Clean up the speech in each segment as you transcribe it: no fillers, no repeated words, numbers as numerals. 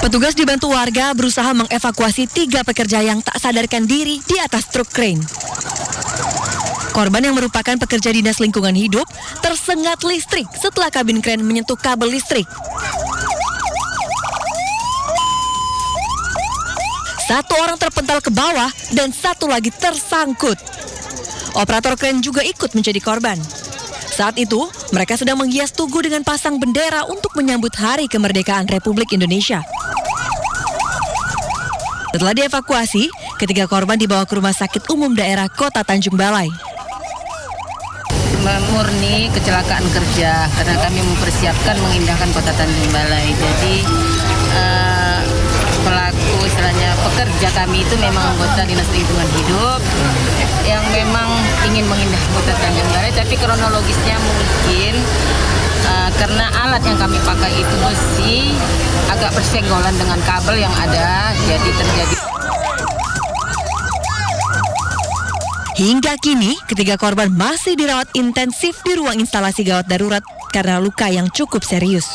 Petugas dibantu warga berusaha mengevakuasi 3 pekerja yang tak sadarkan diri di atas truk krain. Korban yang merupakan pekerja dinas lingkungan hidup tersengat listrik setelah kabin krain menyentuh kabel listrik. 1 orang terpental ke bawah dan 1 lagi tersangkut. Operator krain juga ikut menjadi korban. Saat itu, mereka sedang menghias tugu dengan pasang bendera untuk menyambut Hari Kemerdekaan Republik Indonesia. Setelah dievakuasi, ketiga korban dibawa ke Rumah Sakit Umum Daerah Kota Tanjung Balai. Murni kecelakaan kerja karena kami mempersiapkan mengindahkan Kota Tanjung Balai. Jadi pelaku istilahnya pekerja kami itu memang anggota Dinas Lingkungan Hidup yang memang ingin mengindah Kota Tanjung Balai, tapi kronologisnya mungkin karena alat yang kami pakai itu besi agak bersenggolan dengan kabel yang ada, jadi terjadi. Hingga kini, ketiga korban masih dirawat intensif di ruang instalasi gawat darurat karena luka yang cukup serius.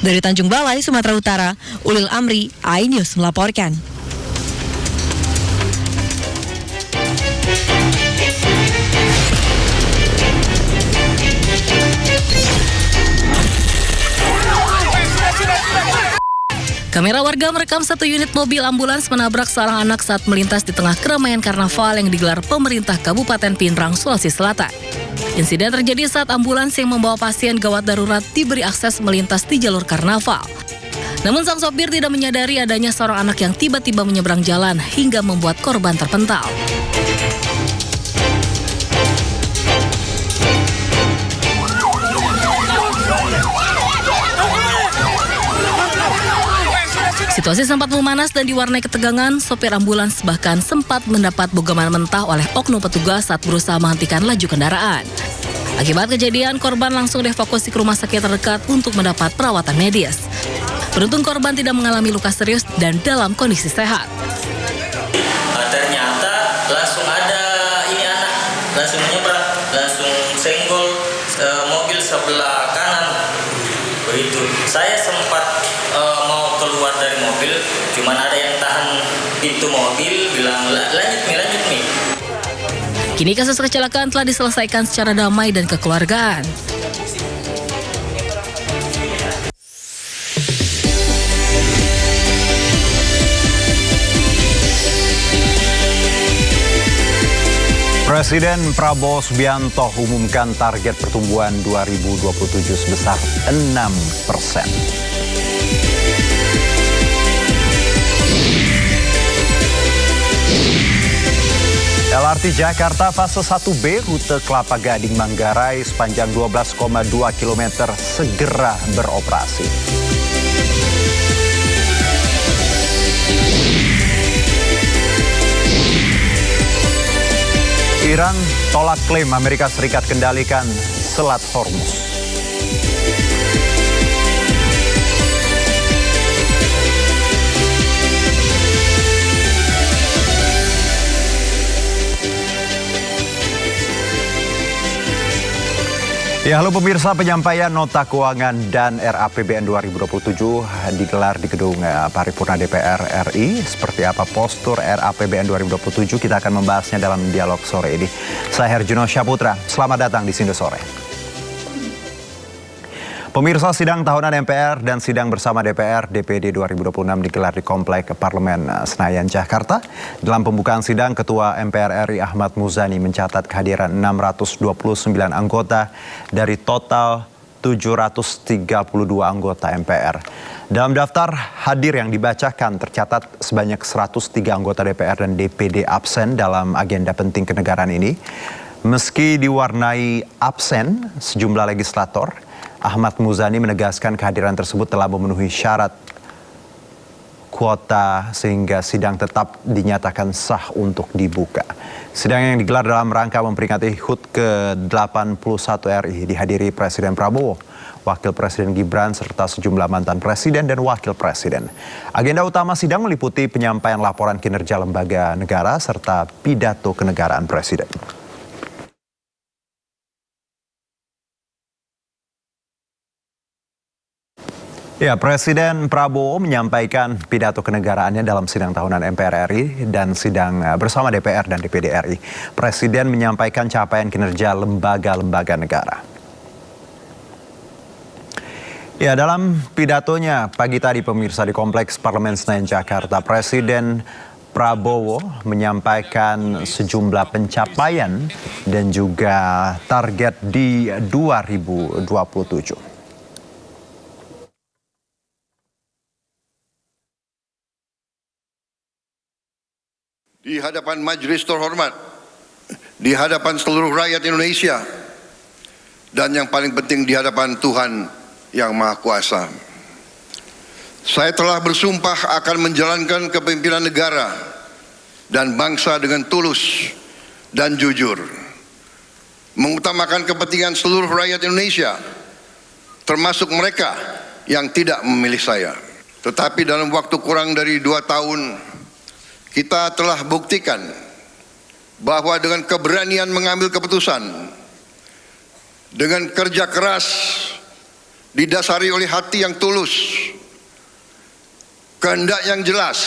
Dari Tanjung Balai, Sumatera Utara, Ulil Amri, iNews melaporkan. Kamera warga merekam 1 unit mobil ambulans menabrak seorang anak saat melintas di tengah keramaian karnaval yang digelar pemerintah Kabupaten Pindrang, Sulawesi Selatan. Insiden terjadi saat ambulans yang membawa pasien gawat darurat diberi akses melintas di jalur karnaval. Namun sang sopir tidak menyadari adanya seorang anak yang tiba-tiba menyeberang jalan hingga membuat korban terpental. Situasi sempat memanas dan diwarnai ketegangan. Sopir ambulans bahkan sempat mendapat bogaman mentah oleh oknum petugas saat berusaha menghentikan laju kendaraan. Akibat kejadian, korban langsung dievakuasi ke rumah sakit terdekat untuk mendapat perawatan medis. Beruntung korban tidak mengalami luka serius dan dalam kondisi sehat. Ternyata langsung ada anak langsung menyeberang, langsung senggol mobil sebelah kanan. Begitu. Saya sempat mau keluar dari mobil, cuman ada yang tahan pintu mobil, bilang lanjut nih. Kini kasus kecelakaan telah diselesaikan secara damai dan kekeluargaan. Presiden Prabowo Subianto umumkan target pertumbuhan 2027 sebesar 6%. LRT Jakarta fase 1B rute Kelapa Gading Manggarai sepanjang 12,2 km segera beroperasi. Iran tolak klaim Amerika Serikat kendalikan Selat Hormuz. Ya, halo pemirsa, penyampaian nota keuangan dan RAPBN 2027 digelar di gedung Paripurna DPR RI. Seperti apa postur RAPBN 2027? Kita akan membahasnya dalam dialog sore ini. Saya Herjuno Syaputra, selamat datang di Sindo Sore. Pemirsa, sidang tahunan MPR dan sidang bersama DPR DPD 2026 digelar di Komplek Parlemen Senayan, Jakarta. Dalam pembukaan sidang, Ketua MPR RI Ahmad Muzani mencatat kehadiran 629 anggota dari total 732 anggota MPR. Dalam daftar hadir yang dibacakan tercatat sebanyak 103 anggota DPR dan DPD absen dalam agenda penting kenegaraan ini. Meski diwarnai absen sejumlah legislator, Ahmad Muzani menegaskan kehadiran tersebut telah memenuhi syarat kuota sehingga sidang tetap dinyatakan sah untuk dibuka. Sidang yang digelar dalam rangka memperingati HUT ke-81 RI dihadiri Presiden Prabowo, Wakil Presiden Gibran, serta sejumlah mantan presiden dan wakil presiden. Agenda utama sidang meliputi penyampaian laporan kinerja lembaga negara serta pidato kenegaraan presiden. Ya, Presiden Prabowo menyampaikan pidato kenegaraannya dalam sidang tahunan MPR RI dan sidang bersama DPR dan DPD RI. Presiden menyampaikan capaian kinerja lembaga-lembaga negara. Ya, dalam pidatonya pagi tadi pemirsa di Kompleks Parlemen Senayan Jakarta, Presiden Prabowo menyampaikan sejumlah pencapaian dan juga target di 2027. Di hadapan majelis terhormat, di hadapan seluruh rakyat Indonesia, dan yang paling penting di hadapan Tuhan yang Maha Kuasa. Saya telah bersumpah akan menjalankan kepemimpinan negara dan bangsa dengan tulus dan jujur, mengutamakan kepentingan seluruh rakyat Indonesia, termasuk mereka yang tidak memilih saya. Tetapi dalam waktu kurang dari 2 tahun, kita telah buktikan bahwa dengan keberanian mengambil keputusan, dengan kerja keras didasari oleh hati yang tulus, kehendak yang jelas,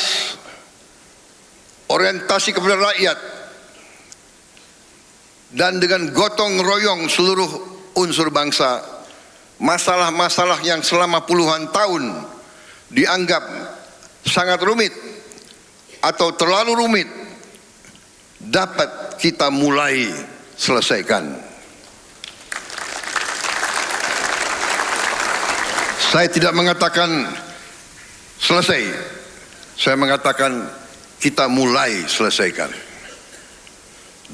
orientasi kepada rakyat, dan dengan gotong royong seluruh unsur bangsa, masalah-masalah yang selama puluhan tahun dianggap sangat rumit atau terlalu rumit dapat kita mulai selesaikan. Saya tidak mengatakan selesai, saya mengatakan kita mulai selesaikan.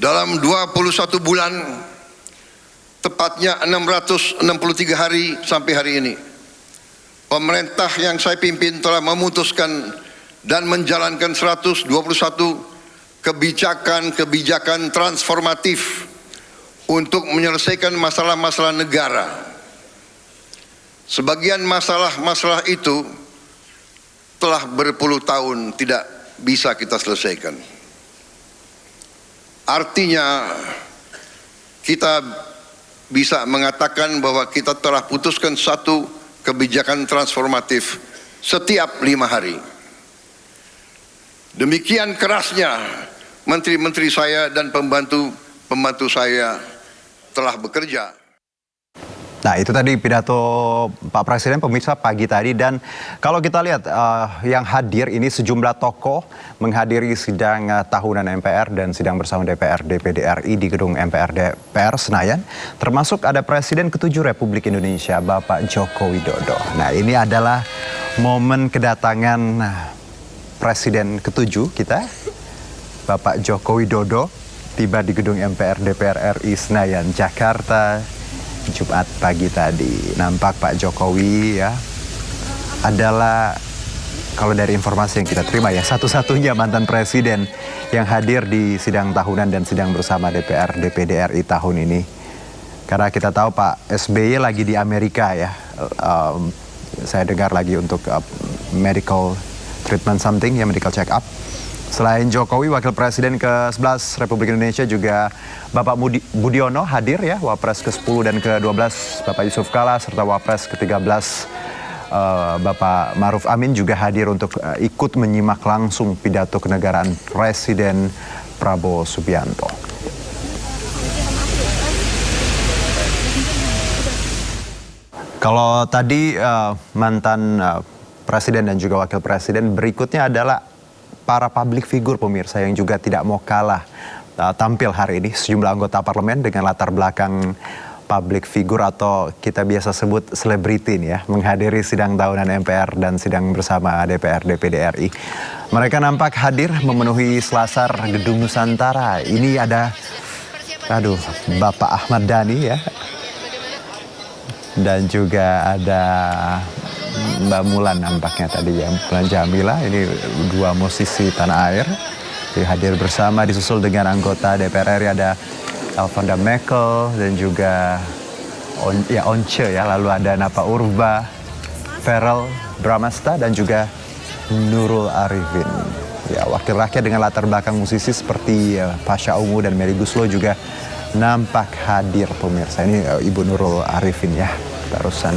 Dalam 21 bulan, tepatnya 663 hari sampai hari ini, pemerintah yang saya pimpin telah memutuskan dan menjalankan 121 kebijakan transformatif untuk menyelesaikan masalah-masalah negara. Sebagian masalah-masalah itu telah berpuluh tahun tidak bisa kita selesaikan. Artinya kita bisa mengatakan bahwa kita telah putuskan satu kebijakan transformatif setiap 5 hari. Demikian kerasnya menteri-menteri saya dan pembantu-pembantu saya telah bekerja. Nah, itu tadi pidato Pak Presiden pemirsa pagi tadi, dan kalau kita lihat yang hadir ini sejumlah tokoh menghadiri sidang tahunan MPR dan sidang bersama DPR DPD RI di gedung MPR DPR Senayan, termasuk ada Presiden ke-7 Republik Indonesia Bapak Joko Widodo. Nah, ini adalah momen kedatangan Presiden ke-7 kita, Bapak Joko Widodo, tiba di gedung MPR DPR RI Senayan Jakarta Jumat pagi tadi. Nampak Pak Jokowi ya adalah, kalau dari informasi yang kita terima ya, satu-satunya mantan presiden yang hadir di sidang tahunan dan sidang bersama DPR DPD RI tahun ini. Karena kita tahu Pak SBY lagi di Amerika ya. Saya dengar lagi untuk medical treatment something ya, medical check up. Selain Jokowi, Wakil Presiden ke-11 Republik Indonesia juga Bapak Budiono hadir ya, Wapres ke-10 dan ke-12 Bapak Yusuf Kala, serta Wapres ke-13 Bapak Maruf Amin juga hadir untuk ikut menyimak langsung pidato kenegaraan Presiden Prabowo Subianto. Kalau tadi mantan Presiden dan juga Wakil Presiden, berikutnya adalah para public figure pemirsa yang juga tidak mau kalah tampil hari ini. Sejumlah anggota parlemen dengan latar belakang public figure atau kita biasa sebut selebriti ya, menghadiri sidang tahunan MPR dan sidang bersama DPR DPD RI. Mereka nampak hadir memenuhi selasar Gedung Nusantara. Ini ada Bapak Ahmad Dhani ya. Dan juga ada Mbak Mulan nampaknya tadi ya, Mulan Jamila. Ini dua musisi tanah air hadir bersama, disusul dengan anggota DPR RI ada Elvanda Mekel dan juga Once ya, lalu ada Napa Urba, Ferel Bramasta dan juga Nurul Arifin. Ya, wakil rakyat dengan latar belakang musisi seperti Pasha Ungu dan Melly Guslo juga nampak hadir pemirsa. Ini Ibu Nurul Arifin ya, barusan.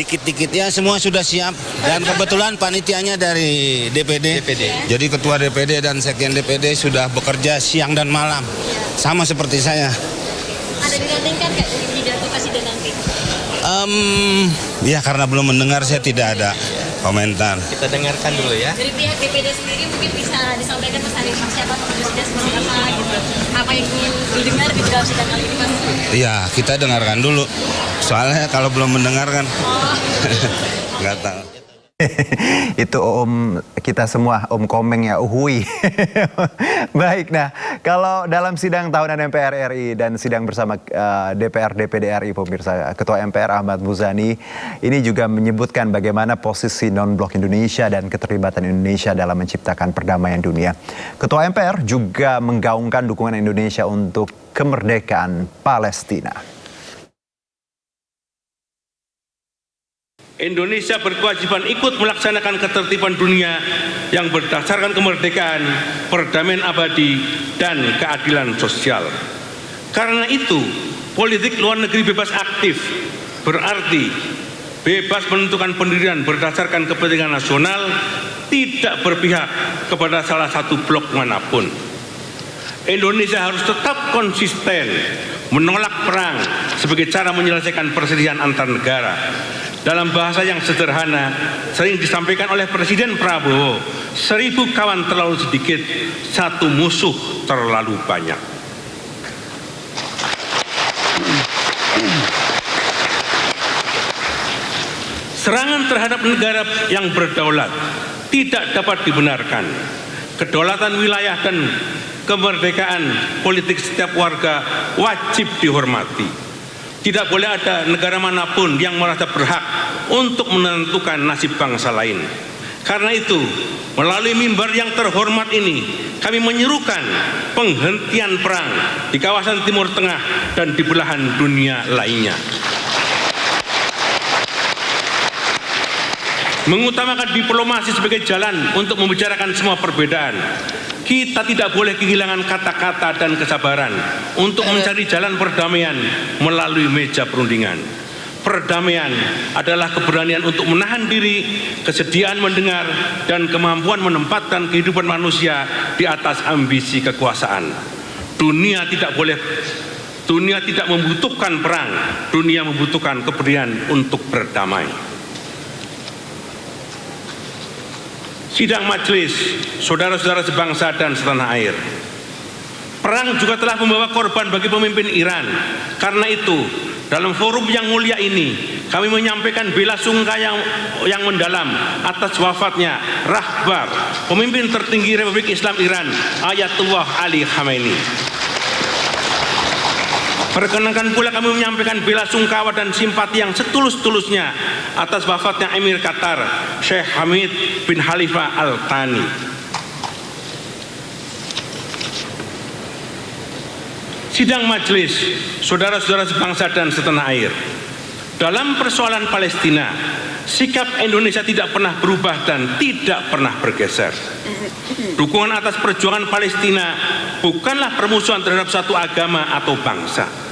dikit-dikit ya, semua sudah siap. Dan kebetulan panitianya dari DPD. Jadi ketua DPD dan sekjen DPD sudah bekerja siang dan malam. Sama seperti saya. Ada dinantikan nggak dari pidato presiden nanti? Ya karena belum mendengar saya tidak ada komentar. Kita dengarkan dulu ya. Dari pihak DPD sendiri mungkin bisa disampaikan pesan dari Mas siapa presiden seperti apa gitu. Apa yang ingin didengar di dalam sidang kali ini Mas? Iya, kita dengarkan dulu. Soalnya kalau belum mendengarkan, nggak tahu. Itu Om kita semua, Om Komeng ya, uhui. Baik, nah kalau dalam sidang tahunan MPR RI dan sidang bersama DPR DPD RI, pemirsa, Ketua MPR Ahmad Muzani ini juga menyebutkan bagaimana posisi non-blok Indonesia dan keterlibatan Indonesia dalam menciptakan perdamaian dunia. Ketua MPR juga menggaungkan dukungan Indonesia untuk kemerdekaan Palestina. Indonesia berkewajiban ikut melaksanakan ketertiban dunia yang berdasarkan kemerdekaan, perdamaian abadi, dan keadilan sosial. Karena itu, politik luar negeri bebas aktif berarti bebas menentukan pendirian berdasarkan kepentingan nasional, tidak berpihak kepada salah satu blok manapun. Indonesia harus tetap konsisten menolak perang sebagai cara menyelesaikan perselisihan antar negara. Dalam bahasa yang sederhana, sering disampaikan oleh Presiden Prabowo, 1000 kawan terlalu sedikit, 1 musuh terlalu banyak. Serangan terhadap negara yang berdaulat tidak dapat dibenarkan. Kedaulatan wilayah dan kemerdekaan politik setiap warga wajib dihormati. Tidak boleh ada negara manapun yang merasa berhak untuk menentukan nasib bangsa lain. Karena itu, melalui mimbar yang terhormat ini, kami menyerukan penghentian perang di kawasan Timur Tengah dan di belahan dunia lainnya. Mengutamakan diplomasi sebagai jalan untuk membicarakan semua perbedaan. Kita tidak boleh kehilangan kata-kata dan kesabaran untuk mencari jalan perdamaian melalui meja perundingan. Perdamaian adalah keberanian untuk menahan diri, kesediaan mendengar, dan kemampuan menempatkan kehidupan manusia di atas ambisi kekuasaan. Dunia tidak membutuhkan perang, dunia membutuhkan keberanian untuk berdamai. Sidang majelis, saudara-saudara sebangsa dan setanah air. Perang juga telah membawa korban bagi pemimpin Iran. Karena itu, dalam forum yang mulia ini, kami menyampaikan bela sungkawa yang mendalam atas wafatnya Rahbar, pemimpin tertinggi Republik Islam Iran, Ayatullah Ali Khamenei. Perkenankan pula kami menyampaikan bela sungkawa dan simpati yang setulus-tulusnya atas wafatnya Emir Qatar, Syekh Hamid bin Khalifa Al Thani. Sidang majelis, saudara-saudara sebangsa dan setanah air. Dalam persoalan Palestina, sikap Indonesia tidak pernah berubah dan tidak pernah bergeser. Dukungan atas perjuangan Palestina bukanlah permusuhan terhadap satu agama atau bangsa.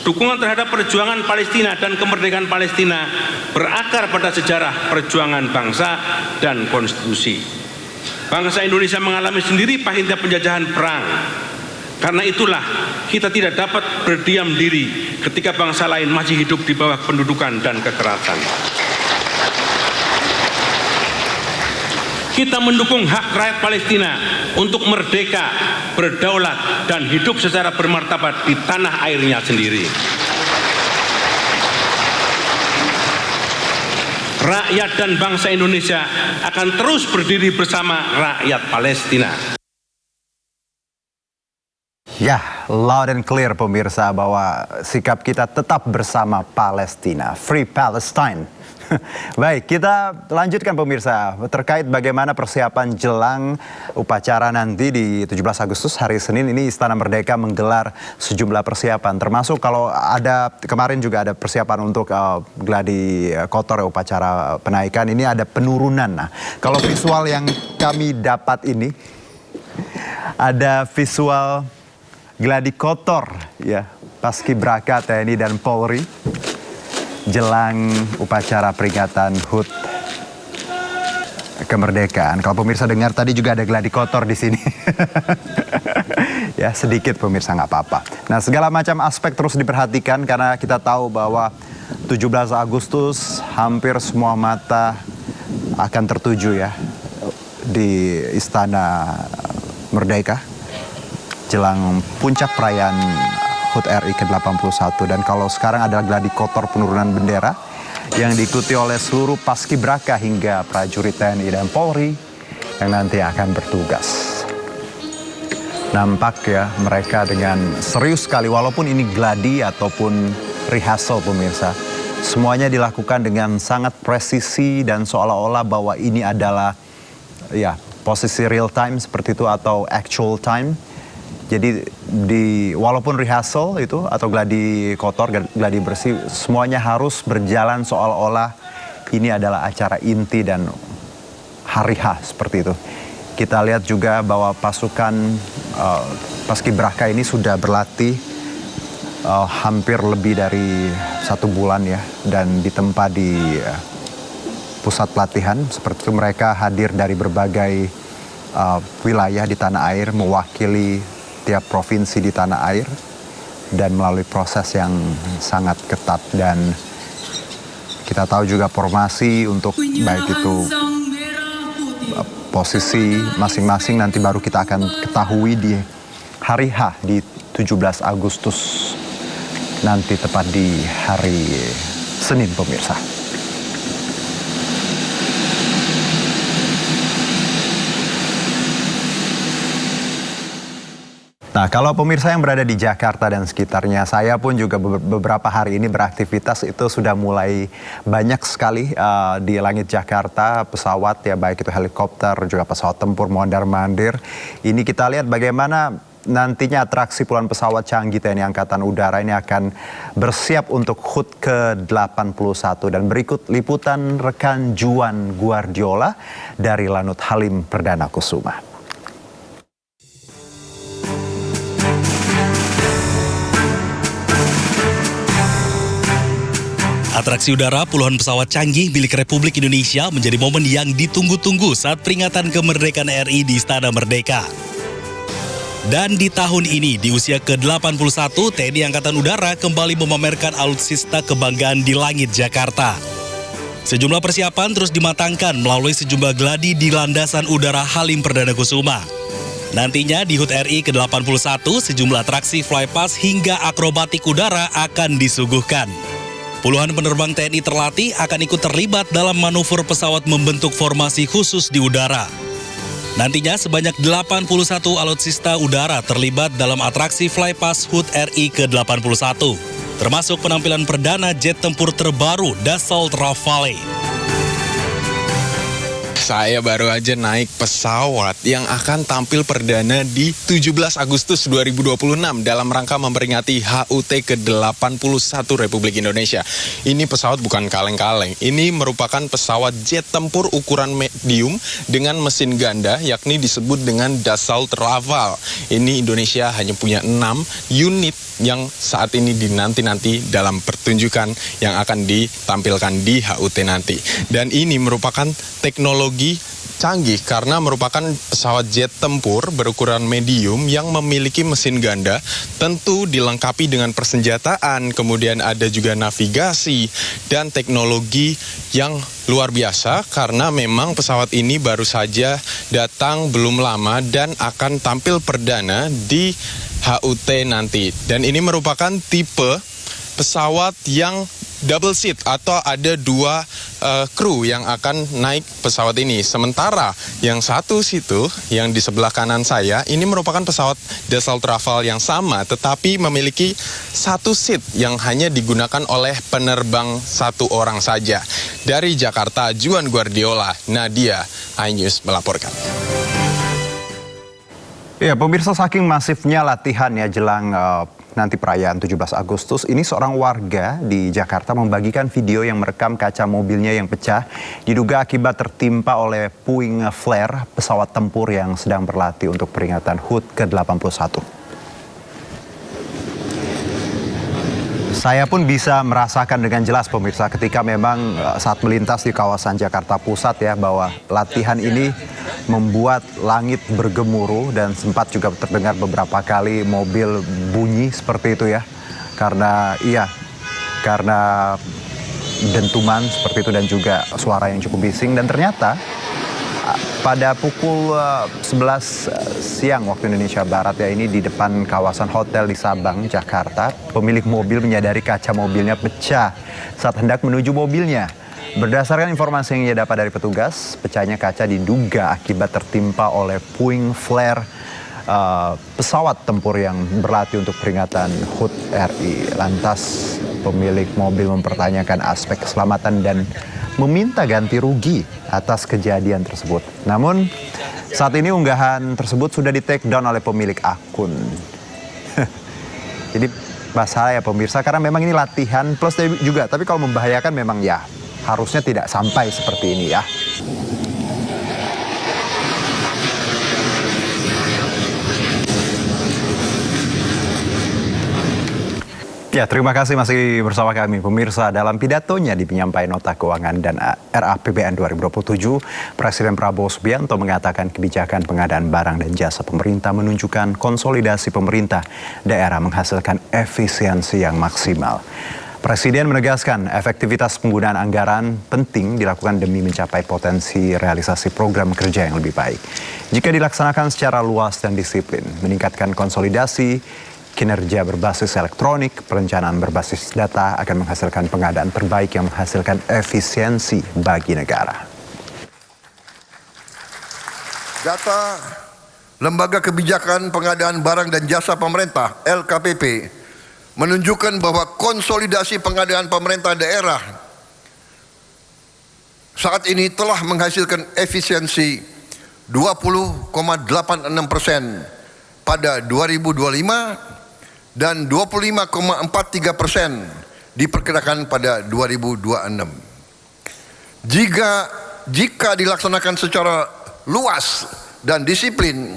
Dukungan terhadap perjuangan Palestina dan kemerdekaan Palestina berakar pada sejarah perjuangan bangsa dan konstitusi. Bangsa Indonesia mengalami sendiri pahitnya penjajahan perang. Karena itulah kita tidak dapat berdiam diri ketika bangsa lain masih hidup di bawah pendudukan dan kekerasan. Kita mendukung hak rakyat Palestina untuk merdeka, berdaulat, dan hidup secara bermartabat di tanah airnya sendiri. Rakyat dan bangsa Indonesia akan terus berdiri bersama rakyat Palestina. Ya, loud and clear pemirsa bahwa sikap kita tetap bersama Palestina. Free Palestine. Baik, kita lanjutkan pemirsa terkait bagaimana persiapan jelang upacara nanti di 17 Agustus hari Senin ini Istana Merdeka menggelar sejumlah persiapan, termasuk kalau ada kemarin juga ada persiapan untuk gladi kotor upacara penaikan, ini ada penurunan. Nah, kalau visual yang kami dapat ini ada visual gladi kotor ya Paskibraka TNI dan Polri. jelang upacara peringatan HUT kemerdekaan. Kalau pemirsa dengar tadi juga ada gladi kotor di sini. Ya sedikit pemirsa, nggak apa-apa. Nah, segala macam aspek terus diperhatikan karena kita tahu bahwa 17 Agustus hampir semua mata akan tertuju ya di Istana Merdeka jelang puncak perayaan HUT RI ke-81. Dan kalau sekarang adalah gladi kotor penurunan bendera yang diikuti oleh seluruh paskibraka hingga prajurit TNI dan Polri yang nanti akan bertugas. Nampak ya mereka dengan serius sekali walaupun ini gladi ataupun rehearsal pemirsa. Semuanya dilakukan dengan sangat presisi dan seolah-olah bahwa ini adalah ya posisi real time seperti itu atau actual time. Jadi walaupun rehearsal itu atau gladi kotor, gladi bersih, semuanya harus berjalan seolah-olah ini adalah acara inti dan hari H seperti itu. Kita lihat juga bahwa pasukan paskibraka ini sudah berlatih hampir lebih dari 1 bulan ya, dan ditempa di pusat pelatihan. Seperti itu mereka hadir dari berbagai wilayah di tanah air, mewakili tiap provinsi di tanah air dan melalui proses yang sangat ketat. Dan kita tahu juga formasi untuk baik itu posisi masing-masing nanti baru kita akan ketahui di hari H di 17 Agustus nanti tepat di hari Senin pemirsa. Nah, kalau pemirsa yang berada di Jakarta dan sekitarnya, saya pun juga beberapa hari ini beraktivitas itu sudah mulai banyak sekali di langit Jakarta pesawat ya, baik itu helikopter juga pesawat tempur mondar-mandir. Ini kita lihat bagaimana nantinya atraksi puluhan pesawat canggih TNI Angkatan Udara ini akan bersiap untuk HUT ke-81. Dan berikut liputan rekan Juan Guardiola dari Lanut Halim Perdana Kusuma. Atraksi udara puluhan pesawat canggih milik Republik Indonesia menjadi momen yang ditunggu-tunggu saat peringatan kemerdekaan RI di Istana Merdeka. Dan di tahun ini, di usia ke-81, TNI Angkatan Udara kembali memamerkan alutsista kebanggaan di langit Jakarta. Sejumlah persiapan terus dimatangkan melalui sejumlah gladi di landasan udara Halim Perdana Kusuma. Nantinya di HUT RI ke-81, sejumlah atraksi flypass hingga akrobatik udara akan disuguhkan. Puluhan penerbang TNI terlatih akan ikut terlibat dalam manuver pesawat membentuk formasi khusus di udara. Nantinya sebanyak 81 alutsista udara terlibat dalam atraksi flypass HUT RI ke-81, termasuk penampilan perdana jet tempur terbaru Dassault Rafale. Saya baru aja naik pesawat yang akan tampil perdana di 17 Agustus 2026 dalam rangka memperingati HUT ke-81 Republik Indonesia. Ini pesawat bukan kaleng-kaleng. Ini merupakan pesawat jet tempur ukuran medium dengan mesin ganda, yakni disebut dengan Dassault Rafale. Ini Indonesia hanya punya 6 unit yang saat ini dinanti-nanti dalam pertunjukan yang akan ditampilkan di HUT nanti. Dan ini merupakan teknologi canggih karena merupakan pesawat jet tempur berukuran medium yang memiliki mesin ganda, tentu dilengkapi dengan persenjataan, kemudian ada juga navigasi dan teknologi yang luar biasa karena memang pesawat ini baru saja datang belum lama dan akan tampil perdana di HUT nanti. Dan ini merupakan tipe pesawat yang double seat atau ada 2 kru yang akan naik pesawat ini. Sementara yang satu situ yang di sebelah kanan saya ini merupakan pesawat Dassault Rafale yang sama tetapi memiliki 1 seat yang hanya digunakan oleh penerbang 1 orang saja. Dari Jakarta, Juan Guardiola, Nadia, iNews melaporkan. Ya, pemirsa, saking masifnya latihan ya jelang nanti perayaan 17 Agustus, ini seorang warga di Jakarta membagikan video yang merekam kaca mobilnya yang pecah, diduga akibat tertimpa oleh puing flare pesawat tempur yang sedang berlatih untuk peringatan HUT ke-81. Saya pun bisa merasakan dengan jelas pemirsa ketika memang saat melintas di kawasan Jakarta Pusat ya, bahwa latihan ini membuat langit bergemuruh dan sempat juga terdengar beberapa kali mobil bunyi seperti itu ya. Karena dentuman seperti itu dan juga suara yang cukup bising. Dan ternyata pada pukul 11 siang waktu Indonesia Barat ya, ini di depan kawasan hotel di Sabang, Jakarta, pemilik mobil menyadari kaca mobilnya pecah saat hendak menuju mobilnya. Berdasarkan informasi yang ia dapat dari petugas, pecahnya kaca diduga akibat tertimpa oleh puing flare pesawat tempur yang berlatih untuk peringatan HUT RI. Lantas pemilik mobil mempertanyakan aspek keselamatan dan meminta ganti rugi atas kejadian tersebut. Namun saat ini unggahan tersebut sudah di-take down oleh pemilik akun. Jadi masalah ya pemirsa, karena memang ini latihan plus juga, tapi kalau membahayakan memang ya harusnya tidak sampai seperti ini ya. Ya, terima kasih masih bersama kami pemirsa. Dalam pidatonya di penyampaian nota keuangan dan RAPBN 2027, Presiden Prabowo Subianto mengatakan kebijakan pengadaan barang dan jasa pemerintah menunjukkan konsolidasi pemerintah daerah menghasilkan efisiensi yang maksimal. Presiden menegaskan efektivitas penggunaan anggaran penting dilakukan demi mencapai potensi realisasi program kerja yang lebih baik. Jika dilaksanakan secara luas dan disiplin, meningkatkan konsolidasi, kinerja berbasis elektronik, perencanaan berbasis data akan menghasilkan pengadaan terbaik yang menghasilkan efisiensi bagi negara. Data Lembaga Kebijakan Pengadaan Barang dan Jasa Pemerintah LKPP menunjukkan bahwa konsolidasi pengadaan pemerintah daerah saat ini telah menghasilkan efisiensi 20,86% pada 2025 dan 25,43% diperkirakan pada 2026. Jika dilaksanakan secara luas dan disiplin,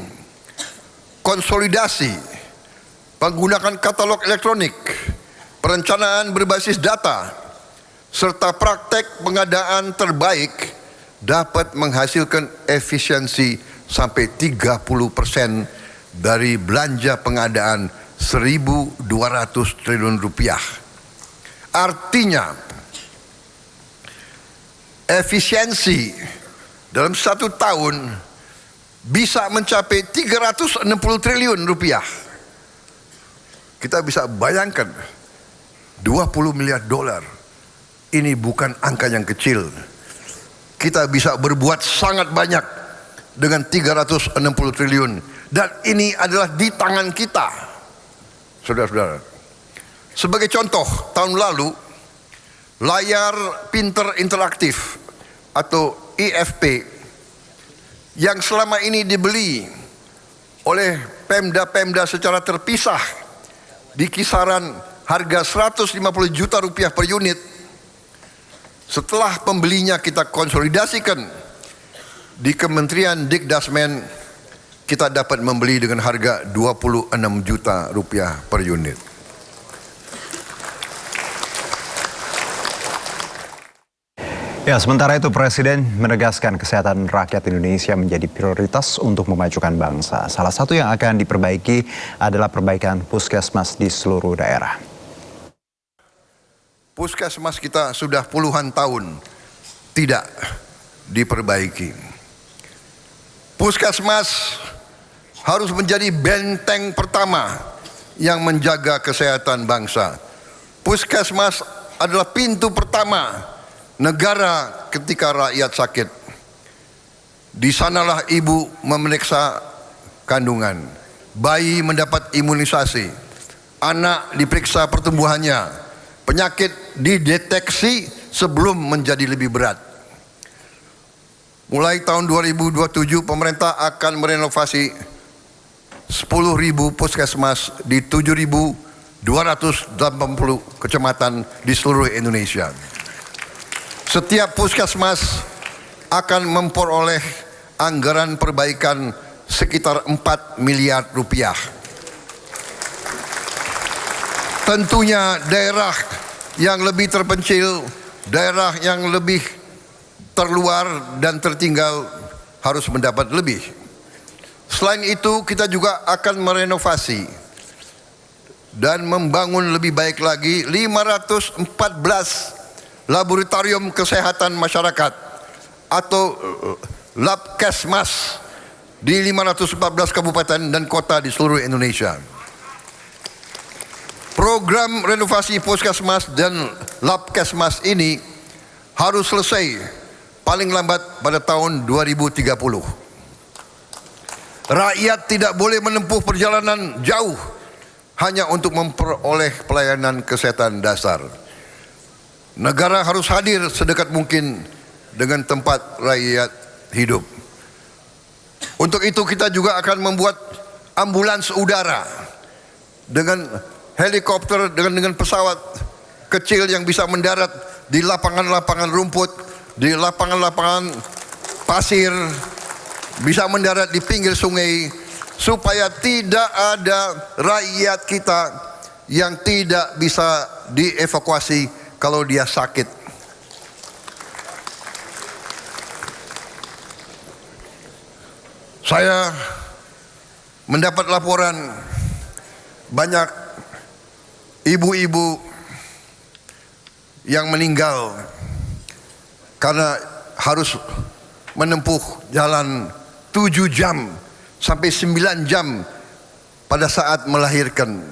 konsolidasi, penggunaan katalog elektronik, perencanaan berbasis data, serta praktek pengadaan terbaik dapat menghasilkan efisiensi sampai 30% dari belanja pengadaan 1.200 triliun rupiah. Artinya, efisiensi dalam 1 tahun bisa mencapai 360 triliun rupiah. Kita bisa bayangkan 20 miliar dolar. Ini bukan angka yang kecil. Kita bisa berbuat sangat banyak dengan 360 triliun. Dan ini adalah di tangan kita. Saudara-saudara, sebagai contoh, tahun lalu layar pinter interaktif atau IFP yang selama ini dibeli oleh Pemda-Pemda secara terpisah di kisaran harga 150 juta rupiah per unit, setelah pembelinya kita konsolidasikan di Kementerian Dikdasmen, kita dapat membeli dengan harga 26 juta rupiah per unit. Ya, sementara itu Presiden menegaskan kesehatan rakyat Indonesia menjadi prioritas untuk memajukan bangsa. Salah satu yang akan diperbaiki adalah perbaikan puskesmas di seluruh daerah. Puskesmas kita sudah puluhan tahun tidak diperbaiki. Puskesmas harus menjadi benteng pertama yang menjaga kesehatan bangsa. Puskesmas adalah pintu pertama negara ketika rakyat sakit. Di sanalah ibu memeriksa kandungan, bayi mendapat imunisasi, anak diperiksa pertumbuhannya, penyakit dideteksi sebelum menjadi lebih berat. Mulai tahun 2027 pemerintah akan merenovasi 10.000 puskesmas di 7.280 kecamatan di seluruh Indonesia. Setiap puskesmas akan memperoleh anggaran perbaikan sekitar 4 miliar rupiah. tentunya daerah yang lebih terpencil, daerah yang lebih terluar dan tertinggal harus mendapat lebih. Selain itu, kita juga akan merenovasi dan membangun lebih baik lagi 514 laboratorium kesehatan masyarakat atau Labkesmas di 514 kabupaten dan kota di seluruh Indonesia. Program renovasi Puskesmas dan Labkesmas ini harus selesai paling lambat pada tahun 2030. Rakyat tidak boleh menempuh perjalanan jauh hanya untuk memperoleh pelayanan kesehatan dasar. Negara harus hadir sedekat mungkin dengan tempat rakyat hidup. Untuk itu kita juga akan membuat ambulans udara dengan helikopter, dengan pesawat kecil yang bisa mendarat di lapangan-lapangan rumput, di lapangan-lapangan pasir, bisa mendarat di pinggir sungai, supaya tidak ada rakyat kita yang tidak bisa dievakuasi kalau dia sakit. Saya mendapat laporan banyak ibu-ibu yang meninggal karena harus menempuh jalan 7 jam sampai 9 jam pada saat melahirkan.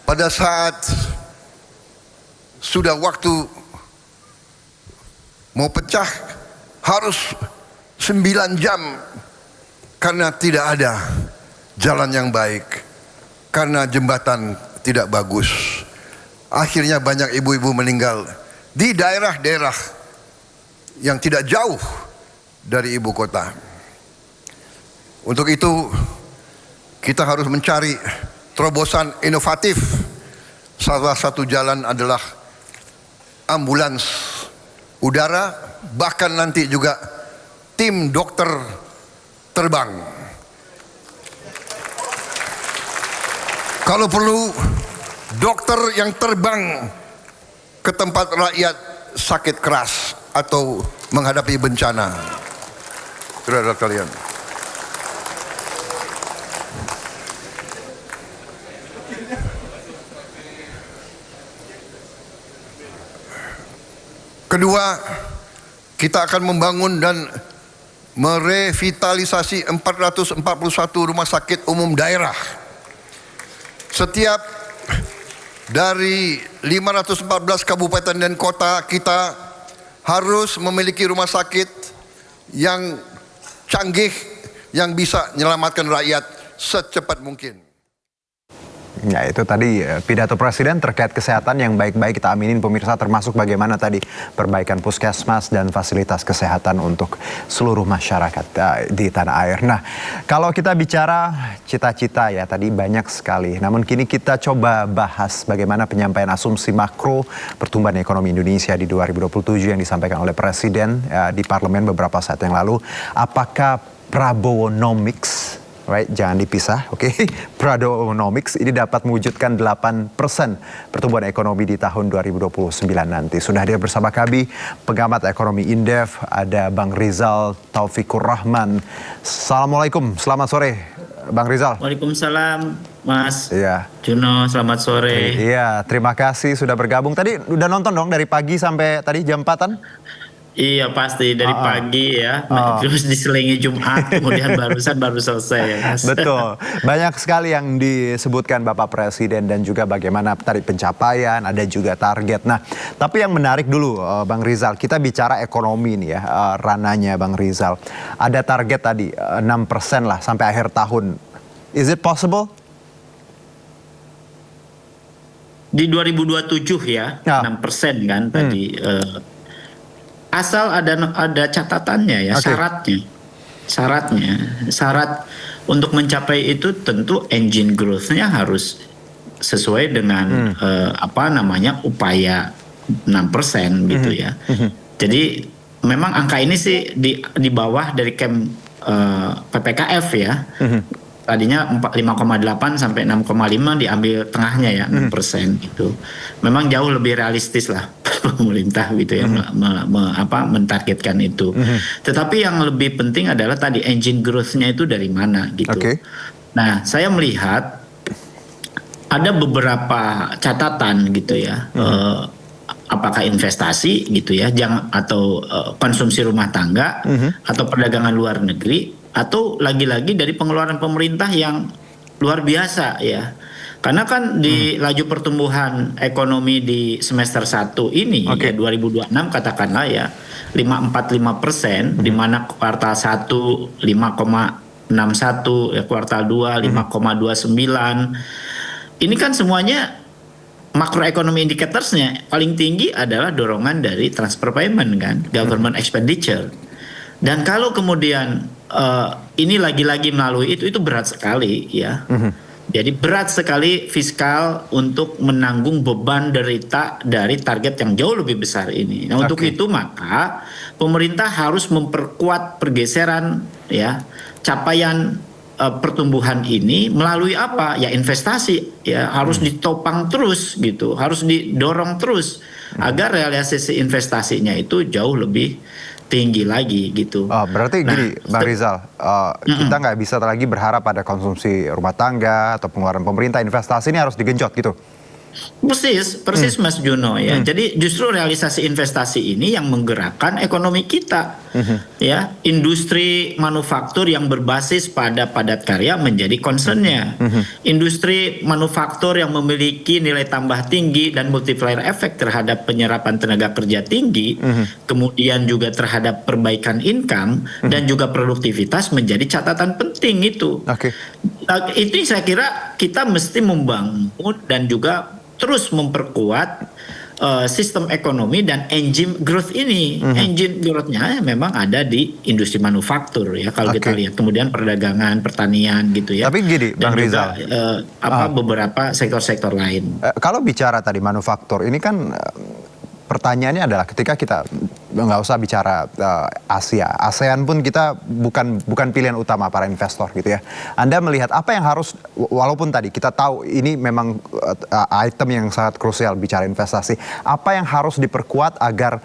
Pada saat sudah waktu mau pecah harus 9 jam karena tidak ada jalan yang baik, karena jembatan tidak bagus. Akhirnya banyak ibu-ibu meninggal di daerah-daerah yang tidak jauh dari ibu kota. Untuk itu kita harus mencari terobosan inovatif. Salah satu jalan adalah ambulans udara, bahkan nanti juga tim dokter terbang. Kalau perlu dokter yang terbang ke tempat rakyat sakit keras atau menghadapi bencana. Saudara kalian, kedua, kita akan membangun dan merevitalisasi 441 rumah sakit umum daerah. Setiap dari 514 kabupaten dan kota kita harus memiliki rumah sakit yang canggih yang bisa menyelamatkan rakyat secepat mungkin. Ya, itu tadi pidato Presiden terkait kesehatan yang baik-baik kita aminin pemirsa, termasuk bagaimana tadi perbaikan puskesmas dan fasilitas kesehatan untuk seluruh masyarakat di tanah air. Nah, kalau kita bicara cita-cita ya tadi banyak sekali. Namun kini kita coba bahas bagaimana penyampaian asumsi makro pertumbuhan ekonomi Indonesia di 2027 yang disampaikan oleh Presiden di parlemen beberapa saat yang lalu. Apakah Prabowonomics, right, jangan dipisah, oke. Prabowonomics ini dapat mewujudkan 8% pertumbuhan ekonomi di tahun 2029 nanti. Sudah hadir bersama kami pengamat ekonomi Indef, ada Bang Rizal Taufikur Rahman. Assalamualaikum, selamat sore Bang Rizal. Waalaikumsalam Mas Iya. Juno, selamat sore. Iya, terima kasih sudah bergabung. Tadi udah nonton dong dari pagi sampai tadi jam 4-an? Iya pasti dari pagi ya, terus diselingi Jumat, kemudian baru selesai ya Mas. Betul, banyak sekali yang disebutkan Bapak Presiden dan juga bagaimana tadi pencapaian, ada juga target. Nah, tapi yang menarik dulu Bang Rizal, kita bicara ekonomi nih ya, rananya Bang Rizal. Ada target tadi 6% lah sampai akhir tahun. Is it possible? Di 2027 ya, 6% kan tadi. Asal ada catatannya ya, syarat untuk mencapai itu tentu engine growth-nya harus sesuai dengan upaya 6% gitu ya. Jadi memang angka ini sih di bawah dari PPKF ya. tadinya 5,8 sampai 6,5 diambil tengahnya ya 6% gitu. Memang jauh lebih realistis lah pemerintah gitu ya mentargetkan itu. Tetapi yang lebih penting adalah tadi engine growth-nya itu dari mana gitu. Nah, saya melihat ada beberapa catatan gitu ya. Apakah investasi gitu ya, atau konsumsi rumah tangga atau perdagangan luar negeri, atau lagi-lagi dari pengeluaran pemerintah yang luar biasa ya. Karena kan di laju pertumbuhan ekonomi di semester 1 ini ya 2026 katakanlah ya 5,45%, di mana kuartal 1 5,61 ya, kuartal 2 5,29. Ini kan semuanya makroekonomi indicatorsnya paling tinggi adalah dorongan dari transfer payment kan, government expenditure. Dan kalau kemudian ini lagi-lagi melalui itu berat sekali ya. Jadi berat sekali fiskal untuk menanggung beban derita dari target yang jauh lebih besar ini. Nah, untuk itu maka pemerintah harus memperkuat pergeseran ya capaian pertumbuhan ini melalui apa? Ya investasi ya, harus ditopang terus gitu, harus didorong terus agar realisasi investasinya itu jauh lebih tinggi lagi gitu. Berarti gini, Bang Rizal, kita nggak bisa lagi berharap pada konsumsi rumah tangga atau pengeluaran pemerintah, investasi ini harus digenjot gitu. Persis Mas Juno ya. Jadi justru realisasi investasi ini yang menggerakkan ekonomi kita. Ya, industri manufaktur yang berbasis pada padat karya menjadi concernnya. Industri manufaktur yang memiliki nilai tambah tinggi dan multiplier efek terhadap penyerapan tenaga kerja tinggi, kemudian juga terhadap perbaikan income dan juga produktivitas menjadi catatan penting itu. Itu saya kira kita mesti membangun dan juga terus memperkuat sistem ekonomi dan engine growth ini. Engine growth-nya memang ada di industri manufaktur ya kalau kita lihat, kemudian perdagangan, pertanian gitu ya. Tapi gini, Bang Rizal, beberapa sektor-sektor lain. Kalau bicara tadi manufaktur, ini kan pertanyaannya adalah ketika kita nggak usah bicara Asia, ASEAN pun kita bukan pilihan utama para investor gitu ya. Anda melihat apa yang harus, walaupun tadi kita tahu ini memang item yang sangat krusial bicara investasi, apa yang harus diperkuat agar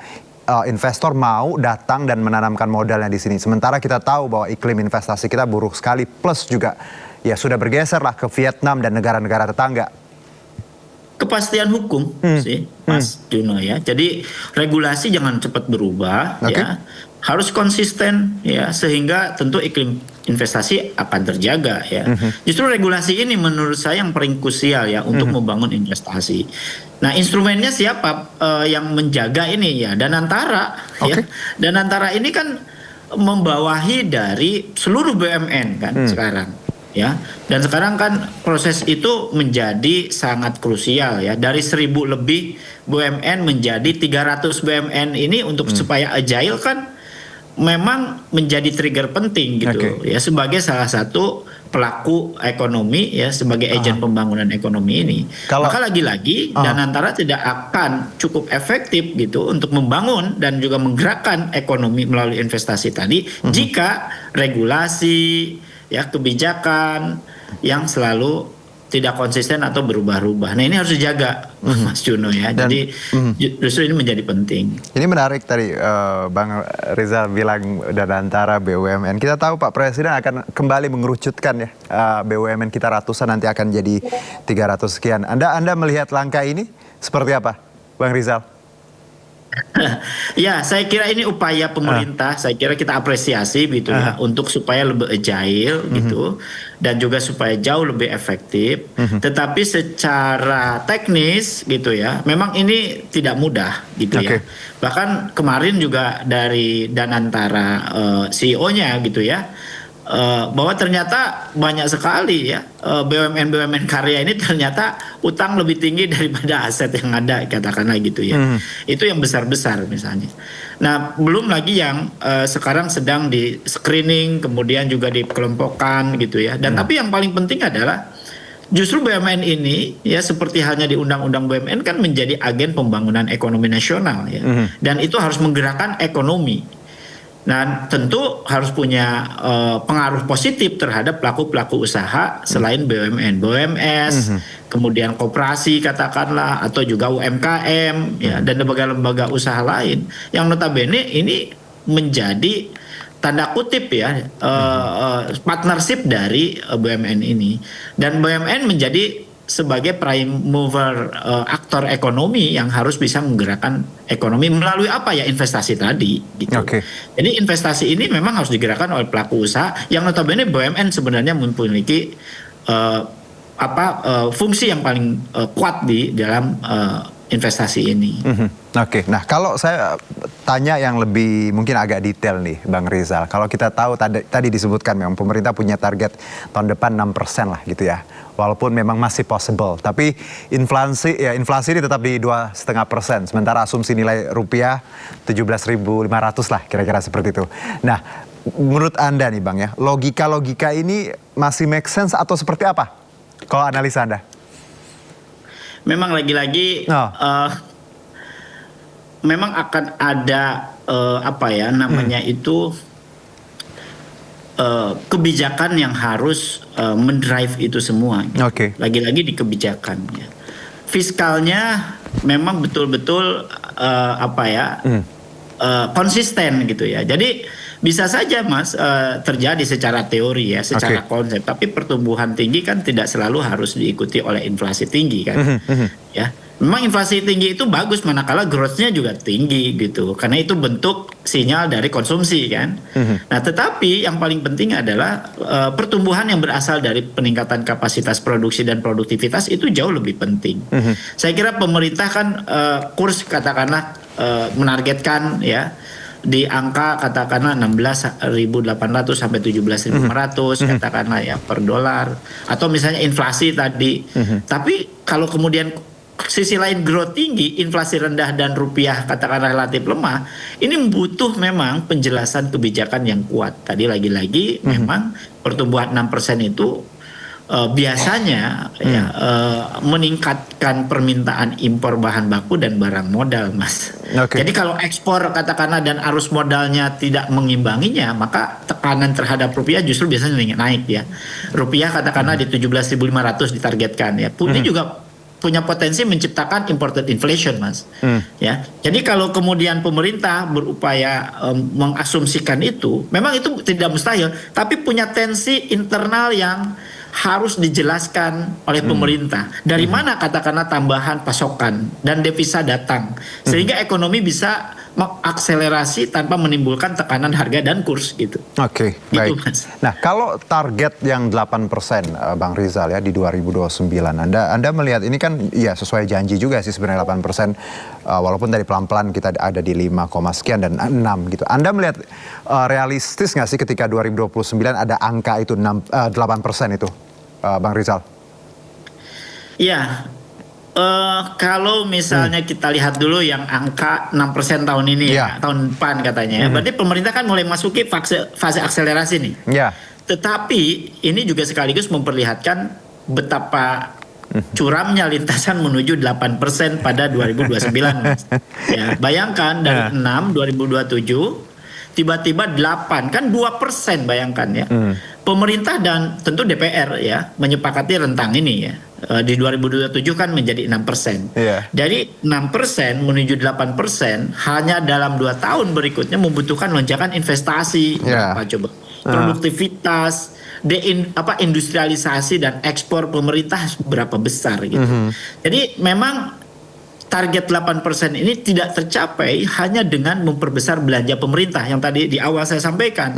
investor mau datang dan menanamkan modalnya di sini. Sementara kita tahu bahwa iklim investasi kita buruk sekali, plus juga ya sudah bergeser lah ke Vietnam dan negara-negara tetangga. Kepastian hukum sih Mas Juno ya. Jadi regulasi jangan cepat berubah ya. Harus konsisten ya, sehingga tentu iklim investasi akan terjaga ya. Justru regulasi ini menurut saya yang paling krusial ya untuk membangun investasi. Nah, instrumennya siapa yang menjaga ini ya? Danantara ya. Danantara ini kan membawahi dari seluruh BUMN kan sekarang. Ya, dan sekarang kan proses itu menjadi sangat krusial ya, dari 1.000 lebih BUMN menjadi 300 BUMN ini untuk supaya agile kan memang menjadi trigger penting gitu ya, sebagai salah satu pelaku ekonomi ya, sebagai agen pembangunan ekonomi ini. Maka lagi-lagi Danantara tidak akan cukup efektif gitu untuk membangun dan juga menggerakkan ekonomi melalui investasi tadi jika regulasi ya, kebijakan yang selalu tidak konsisten atau berubah-ubah. Nah, ini harus dijaga Mas Juno ya. Jadi justru ini menjadi penting. Ini menarik tadi Bang Rizal bilang Danantara BUMN. Kita tahu Pak Presiden akan kembali mengerucutkan ya BUMN kita ratusan, nanti akan jadi 300 sekian. Anda melihat langkah ini seperti apa, Bang Rizal? Ya, saya kira ini upaya pemerintah, saya kira kita apresiasi gitu ya, untuk supaya lebih agile gitu, dan juga supaya jauh lebih efektif. Tetapi secara teknis gitu ya, memang ini tidak mudah gitu ya. Bahkan kemarin juga dari Danantara CEO-nya gitu ya, bahwa ternyata banyak sekali ya BUMN karya ini ternyata utang lebih tinggi daripada aset yang ada, katakanlah gitu ya. Itu yang besar-besar misalnya. Nah, belum lagi yang sekarang sedang di screening, kemudian juga dikelompokkan gitu ya. Dan tapi yang paling penting adalah justru BUMN ini ya, seperti halnya di Undang-Undang BUMN kan menjadi agen pembangunan ekonomi nasional ya. Dan itu harus menggerakkan ekonomi. Dan tentu harus punya pengaruh positif terhadap pelaku-pelaku usaha selain BUMN, BUMS, kemudian koperasi katakanlah, atau juga UMKM ya, dan lembaga-lembaga usaha lain yang notabene ini menjadi tanda kutip ya partnership dari BUMN ini, dan BUMN menjadi sebagai prime mover aktor ekonomi yang harus bisa menggerakkan ekonomi melalui apa ya, investasi tadi gitu. Jadi investasi ini memang harus digerakkan oleh pelaku usaha yang notabene BUMN sebenarnya memiliki fungsi yang paling kuat di dalam investasi ini. Nah kalau saya tanya yang lebih mungkin agak detail nih Bang Rizal, kalau kita tahu tadi disebutkan memang pemerintah punya target tahun depan 6% lah gitu ya, walaupun memang masih possible, tapi inflasi ini tetap di 2,5%, sementara asumsi nilai rupiah 17.500 lah kira-kira seperti itu. Nah menurut Anda nih Bang ya, logika ini masih make sense atau seperti apa kalau analisa Anda? Memang lagi-lagi memang akan ada itu kebijakan yang harus mendrive itu semua. Lagi-lagi di kebijakan ya. Fiskalnya memang betul-betul konsisten gitu ya. Jadi bisa saja Mas terjadi secara teori ya, secara konsep, tapi pertumbuhan tinggi kan tidak selalu harus diikuti oleh inflasi tinggi kan. Ya, memang inflasi tinggi itu bagus manakala growth-nya juga tinggi gitu, karena itu bentuk sinyal dari konsumsi kan. Nah, tetapi yang paling penting adalah pertumbuhan yang berasal dari peningkatan kapasitas produksi dan produktivitas itu jauh lebih penting. Saya kira pemerintah kan kurs katakanlah menargetkan ya di angka katakanlah 16.800 sampai 17.500 katakanlah ya per dolar, atau misalnya inflasi tadi. Tapi kalau kemudian sisi lain growth tinggi, inflasi rendah dan rupiah katakanlah relatif lemah, ini butuh memang penjelasan kebijakan yang kuat. Tadi lagi-lagi memang pertumbuhan 6% itu biasanya meningkatkan permintaan impor bahan baku dan barang modal, Mas. Jadi kalau ekspor katakanlah dan arus modalnya tidak mengimbanginya, maka tekanan terhadap rupiah justru biasanya naik ya. Rupiah katakanlah di 17.500 ditargetkan ya. Ini juga punya potensi menciptakan imported inflation, Mas. Ya. Jadi kalau kemudian pemerintah berupaya mengasumsikan itu, memang itu tidak mustahil, tapi punya tensi internal yang harus dijelaskan oleh pemerintah. Dari mana katakanlah tambahan pasokan dan devisa datang, sehingga ekonomi bisa mengakselerasi tanpa menimbulkan tekanan harga dan kurs gitu. Baik. Mas. Nah, kalau target yang 8% Bang Rizal ya di 2029, Anda melihat ini kan ya sesuai janji juga sih sebenarnya 8%, walaupun dari pelan-pelan kita ada di 5, sekian dan 6 gitu. Anda melihat realistis nggak sih ketika 2029 ada angka itu 8% itu, Bang Rizal? Iya. Kalau misalnya kita lihat dulu yang angka 6% tahun ini tahun depan katanya ya. Berarti pemerintah kan mulai masuki fase akselerasi nih. Tetapi ini juga sekaligus memperlihatkan betapa curamnya lintasan menuju 8% pada 2029. Ya, bayangkan dari 6 2027 tiba-tiba 8, kan 2%, bayangkan ya. Pemerintah dan tentu DPR ya menyepakati rentang ini ya. Di 2027 kan menjadi 6%. Dari 6% menuju 8% hanya dalam 2 tahun berikutnya membutuhkan lonjakan investasi. Berapa coba? Produktivitas, industrialisasi dan ekspor pemerintah berapa besar gitu. Jadi memang target 8% ini tidak tercapai hanya dengan memperbesar belanja pemerintah yang tadi di awal saya sampaikan.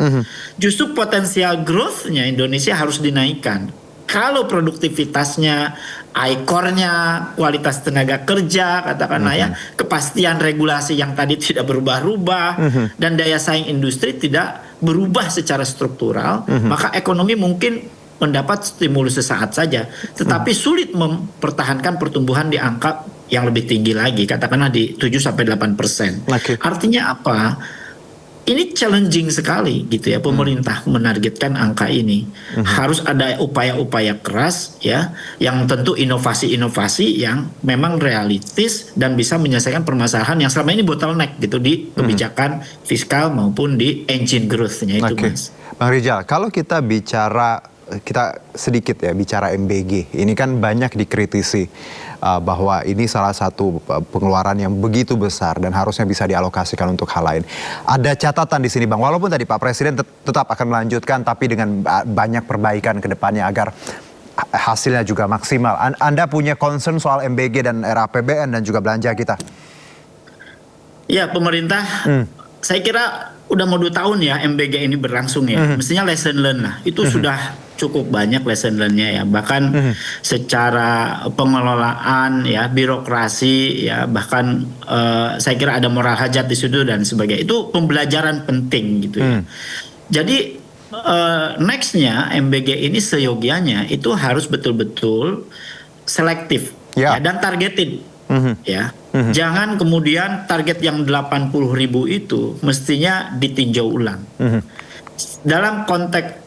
Justru potensial growth-nya Indonesia harus dinaikkan. Kalau produktivitasnya, ICOR-nya, kualitas tenaga kerja, katakanlah ya, kepastian regulasi yang tadi tidak berubah-ubah, dan daya saing industri tidak berubah secara struktural, maka ekonomi mungkin mendapat stimulus sesaat saja, tetapi sulit mempertahankan pertumbuhan di angka yang lebih tinggi lagi, katakanlah di 7-8%. Artinya apa? ini challenging sekali gitu ya, pemerintah menargetkan angka ini. Harus ada upaya-upaya keras ya, yang tentu inovasi-inovasi yang memang realistis dan bisa menyelesaikan permasalahan yang selama ini bottleneck gitu di kebijakan fiskal maupun di engine growth-nya itu, Mas. Bang Rizal, kalau kita sedikit ya bicara MBG, ini kan banyak dikritisi bahwa ini salah satu pengeluaran yang begitu besar dan harusnya bisa dialokasikan untuk hal lain. Ada catatan di sini, Bang, walaupun tadi Pak Presiden tetap akan melanjutkan, tapi dengan banyak perbaikan ke depannya agar hasilnya juga maksimal. Anda punya concern soal MBG dan RAPBN dan juga belanja kita? Ya, pemerintah, saya kira udah mau 2 tahun ya MBG ini berlangsung ya. Mestinya lesson learn lah. Itu sudah cukup banyak lesson learn-nya ya. Bahkan secara pengelolaan ya, birokrasi ya, bahkan saya kira ada moral hajat di situ dan sebagainya. Itu pembelajaran penting gitu ya. Jadi next-nya MBG ini seyogianya itu harus betul-betul selektif ya, dan targeted. Ya, jangan kemudian target yang 80.000 itu mestinya ditinjau ulang. Dalam konteks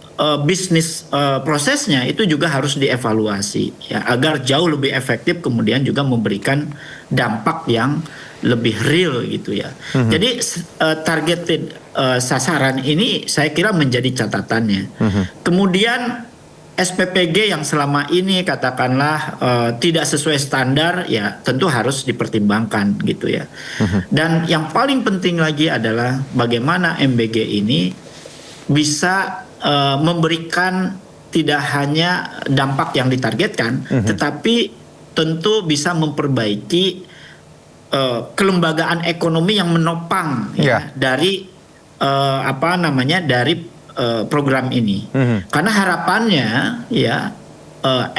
bisnis prosesnya itu juga harus dievaluasi ya, agar jauh lebih efektif, kemudian juga memberikan dampak yang lebih real gitu ya. Jadi targeted sasaran ini saya kira menjadi catatannya. Kemudian SPPG yang selama ini katakanlah tidak sesuai standar ya tentu harus dipertimbangkan gitu ya. Dan yang paling penting lagi adalah bagaimana MBG ini bisa memberikan tidak hanya dampak yang ditargetkan, tetapi tentu bisa memperbaiki kelembagaan ekonomi yang menopang ya, dari dari program ini. Karena harapannya ya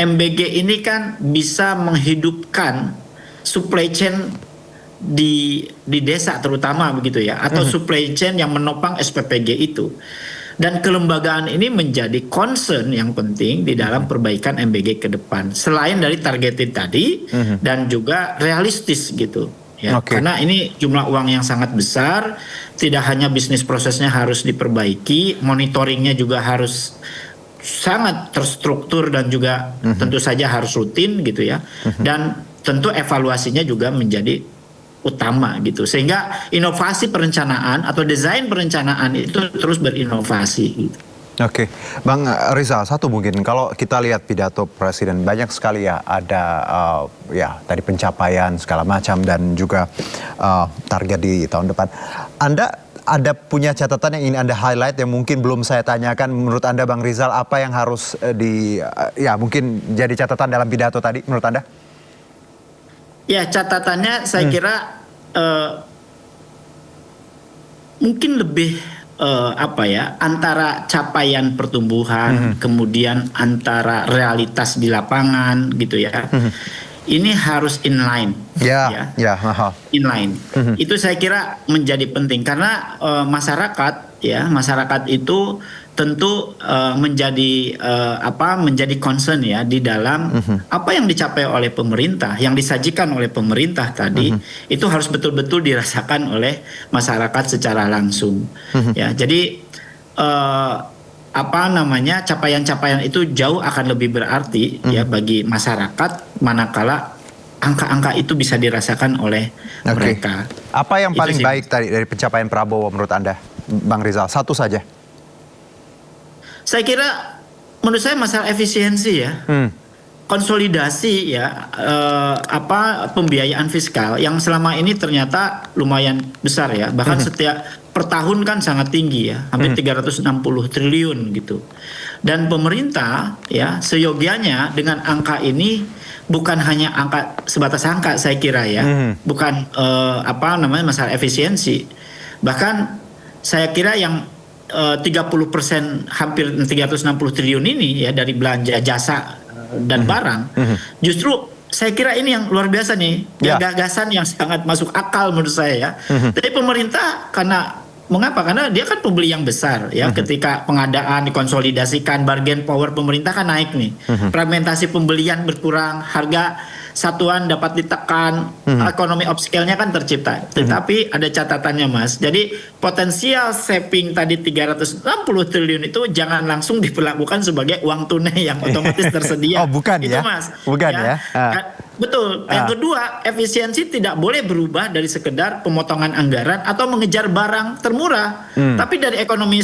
MBG ini kan bisa menghidupkan supply chain di desa terutama begitu ya, atau supply chain yang menopang SPPG itu. Dan kelembagaan ini menjadi concern yang penting di dalam perbaikan MBG ke depan. Selain dari targeted tadi dan juga realistis gitu. Ya, karena ini jumlah uang yang sangat besar, tidak hanya bisnis prosesnya harus diperbaiki, monitoringnya juga harus sangat terstruktur dan juga tentu saja harus rutin gitu ya. Dan tentu evaluasinya juga menjadi utama gitu, sehingga inovasi perencanaan atau desain perencanaan itu terus berinovasi gitu. Oke, Bang Rizal, satu mungkin kalau kita lihat pidato Presiden banyak sekali ya ada ya tadi pencapaian segala macam dan juga target di tahun depan. Anda ada punya catatan yang ingin Anda highlight yang mungkin belum saya tanyakan, menurut Anda Bang Rizal apa yang harus ya mungkin jadi catatan dalam pidato tadi menurut Anda? Ya, catatannya saya kira mungkin lebih antara capaian pertumbuhan kemudian antara realitas di lapangan gitu ya. Ini harus inline inline. Itu saya kira menjadi penting karena masyarakat itu tentu menjadi concern ya di dalam apa yang dicapai oleh pemerintah, yang disajikan oleh pemerintah tadi itu harus betul-betul dirasakan oleh masyarakat secara langsung. Ya, jadi capaian-capaian itu jauh akan lebih berarti ya bagi masyarakat manakala angka-angka itu bisa dirasakan oleh mereka. Apa yang paling baik tadi dari pencapaian Prabowo menurut Anda, Bang Rizal? Satu saja. Saya kira menurut saya masalah efisiensi ya. Konsolidasi ya pembiayaan fiskal yang selama ini ternyata lumayan besar ya. Bahkan setiap per tahun kan sangat tinggi ya, hampir 360 triliun gitu. Dan pemerintah ya seyogianya dengan angka ini bukan hanya sebatas angka saya kira ya. Bukan masalah efisiensi. Bahkan saya kira yang 30% hampir 360 triliun ini ya dari belanja jasa dan barang, justru saya kira ini yang luar biasa nih, gagasan yang sangat masuk akal menurut saya ya. Jadi pemerintah karena Mengapa? Karena dia kan pembeli yang besar ya. Ketika pengadaan dikonsolidasikan, bargain power pemerintah kan naik nih. Fragmentasi pembelian berkurang, harga satuan dapat ditekan, ekonomi upscale-nya kan tercipta. Tetapi ada catatannya, Mas. Jadi potensial saving tadi 360 triliun itu jangan langsung diperlakukan sebagai uang tunai yang otomatis tersedia. Oh, bukan itu, ya? Mas. Bukan ya? Betul. Yang kedua, efisiensi tidak boleh berubah dari sekedar pemotongan anggaran atau mengejar barang termurah. Tapi dari ekonomi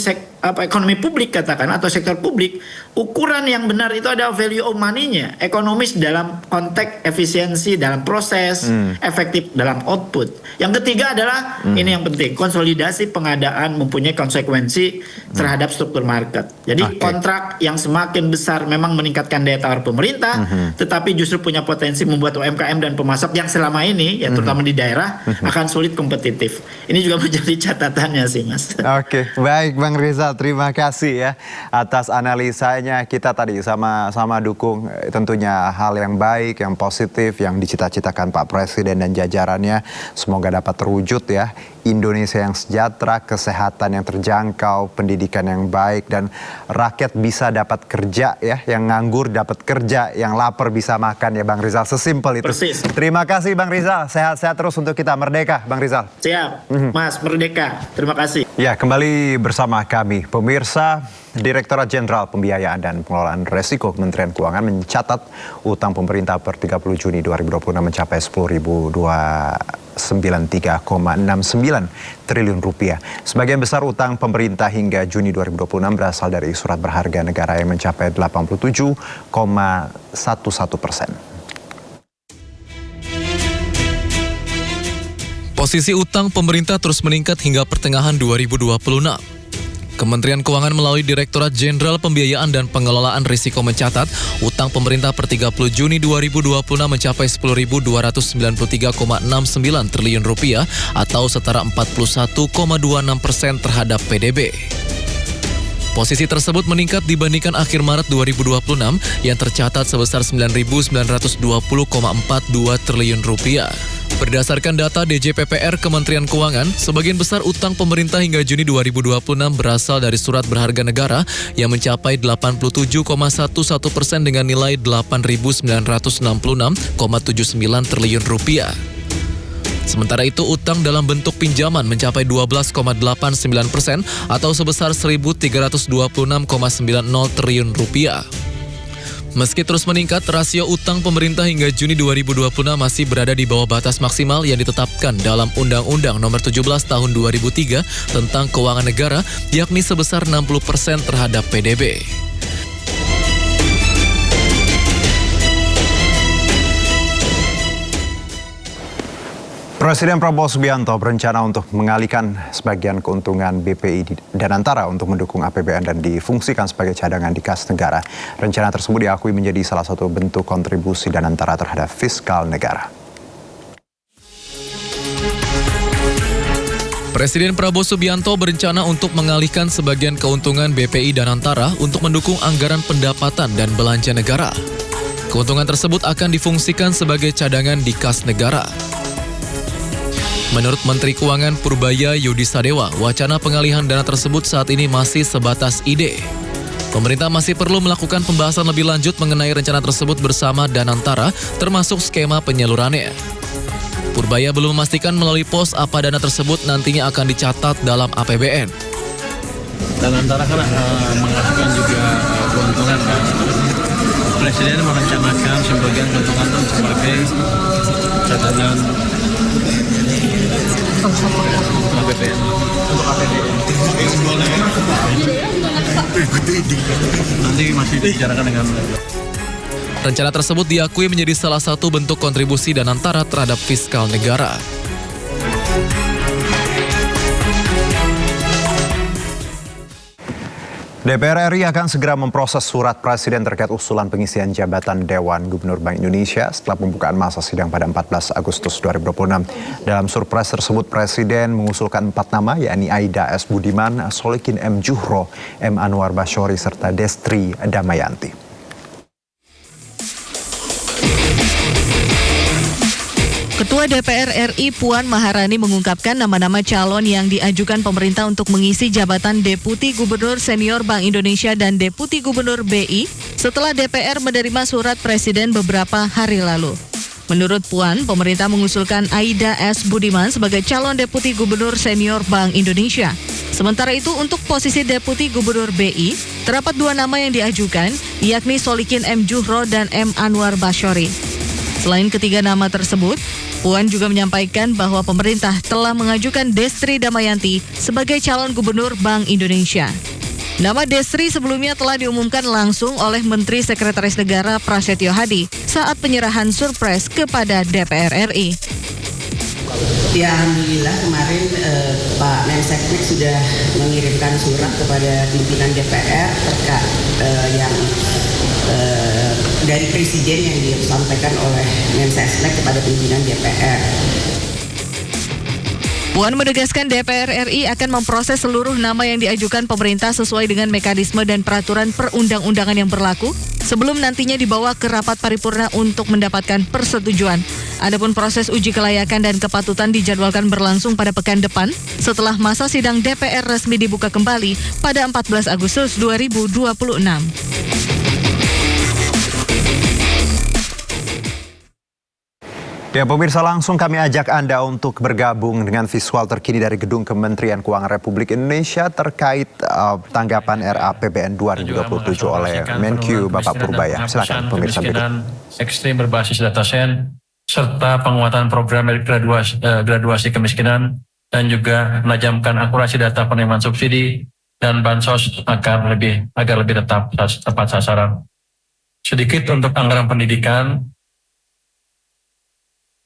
publik katakan atau sektor publik, ukuran yang benar itu ada value of money-nya, ekonomis dalam konteks efisiensi dalam proses, efektif dalam output. Yang ketiga adalah ini yang penting, konsolidasi pengadaan mempunyai konsekuensi terhadap struktur market. Jadi kontrak yang semakin besar memang meningkatkan daya tawar pemerintah, tetapi justru punya potensi membuat UMKM dan pemasok yang selama ini, ya terutama di daerah, akan sulit kompetitif. Ini juga menjadi catatannya sih, Mas. Oke, baik Bang Rizal, terima kasih ya atas analisanya. Kita tadi sama-sama dukung tentunya hal yang baik, yang positif, yang dicita-citakan Pak Presiden dan jajarannya. Semoga dapat terwujud ya. Indonesia yang sejahtera, kesehatan yang terjangkau, pendidikan yang baik, dan rakyat bisa dapat kerja ya. Yang nganggur dapat kerja, yang lapar bisa makan ya Bang Rizal. Sesimpel itu. Persis. Terima kasih Bang Rizal. Sehat-sehat terus untuk kita. Merdeka Bang Rizal. Siap, Mas. Merdeka. Terima kasih. Ya, kembali bersama kami. Pemirsa, Direktorat Jenderal Pembiayaan dan Pengelolaan Resiko Kementerian Keuangan mencatat utang pemerintah per 30 Juni 2026 mencapai 10.293,69 triliun rupiah. Sebagian besar utang pemerintah hingga Juni 2026 berasal dari surat berharga negara yang mencapai 87,11%. Posisi utang pemerintah terus meningkat hingga pertengahan 2026. Kementerian Keuangan melalui Direktorat Jenderal Pembiayaan dan Pengelolaan Risiko mencatat utang pemerintah per 30 Juni 2026 mencapai 10.293,69 triliun rupiah atau setara 41,26% terhadap PDB. Posisi tersebut meningkat dibandingkan akhir Maret 2026 yang tercatat sebesar 9.920,42 triliun rupiah. Berdasarkan data DJPPR Kementerian Keuangan, sebagian besar utang pemerintah hingga Juni 2026 berasal dari surat berharga negara yang mencapai 87,11% dengan nilai 8.966,79 triliun rupiah. Sementara itu, utang dalam bentuk pinjaman mencapai 12,89% atau sebesar 1.326,90 triliun rupiah. Meski terus meningkat, rasio utang pemerintah hingga Juni 2026 masih berada di bawah batas maksimal yang ditetapkan dalam Undang-Undang Nomor 17 Tahun 2003 tentang Keuangan Negara, yakni sebesar 60% terhadap PDB. Presiden Prabowo Subianto berencana untuk mengalihkan sebagian keuntungan BPI Danantara untuk mendukung APBN dan difungsikan sebagai cadangan di kas negara. Rencana tersebut diakui menjadi salah satu bentuk kontribusi Danantara terhadap fiskal negara. Presiden Prabowo Subianto berencana untuk mengalihkan sebagian keuntungan BPI Danantara untuk mendukung anggaran pendapatan dan belanja negara. Keuntungan tersebut akan difungsikan sebagai cadangan di kas negara. Menurut Menteri Keuangan Purbaya Yudi Sadewa, wacana pengalihan dana tersebut saat ini masih sebatas ide. Pemerintah masih perlu melakukan pembahasan lebih lanjut mengenai rencana tersebut bersama Danantara, termasuk skema penyalurannya. Purbaya belum memastikan melalui pos apa dana tersebut nantinya akan dicatat dalam APBN. Danantara kan mengajukan juga keuntungan kan. Presiden merencanakan sebagian keuntungan itu sebagai cadangan APBN. Untuk APBN. Nanti masih dibicarakan dengan Rencana tersebut diakui menjadi salah satu bentuk kontribusi Danantara terhadap fiskal negara. DPR RI akan segera memproses surat Presiden terkait usulan pengisian jabatan Dewan Gubernur Bank Indonesia setelah pembukaan masa sidang pada 14 Agustus 2026. Dalam surpres tersebut, Presiden mengusulkan 4 nama, yakni Aida S. Budiman, Solikin M. Juhro, M. Anwar Basyori, serta Destri Damayanti. Ketua DPR RI Puan Maharani mengungkapkan nama-nama calon yang diajukan pemerintah untuk mengisi jabatan Deputi Gubernur Senior Bank Indonesia dan Deputi Gubernur BI setelah DPR menerima surat Presiden beberapa hari lalu. Menurut Puan, pemerintah mengusulkan Aida S. Budiman sebagai calon Deputi Gubernur Senior Bank Indonesia. Sementara itu untuk posisi Deputi Gubernur BI, terdapat 2 nama yang diajukan, yakni Solikin M. Juhro dan M. Anwar Basyori. Selain ketiga nama tersebut, Puan juga menyampaikan bahwa pemerintah telah mengajukan Destri Damayanti sebagai calon Gubernur Bank Indonesia. Nama Destri sebelumnya telah diumumkan langsung oleh Menteri Sekretaris Negara Prasetyo Hadi saat penyerahan surprise kepada DPR RI. Ya, alhamdulillah kemarin Pak Menseknek sudah mengirimkan surat kepada pimpinan DPR terkait yang dari Presiden yang disampaikan oleh Menseknek kepada pimpinan DPR. Puan menegaskan DPR RI akan memproses seluruh nama yang diajukan pemerintah sesuai dengan mekanisme dan peraturan perundang-undangan yang berlaku sebelum nantinya dibawa ke rapat paripurna untuk mendapatkan persetujuan. Adapun proses uji kelayakan dan kepatutan dijadwalkan berlangsung pada pekan depan setelah masa sidang DPR resmi dibuka kembali pada 14 Agustus 2026. Ya pemirsa, langsung kami ajak Anda untuk bergabung dengan visual terkini dari Gedung Kementerian Keuangan Republik Indonesia terkait tanggapan RAPBN 2027 oleh Menkyu Bapak Purbaya. Silakan pemirsa berikut. Ekstrim berbasis data sen, serta penguatan program graduasi kemiskinan, dan juga menajamkan akurasi data penerimaan subsidi dan bansos agar lebih tepat sasaran. Sedikit untuk anggaran pendidikan.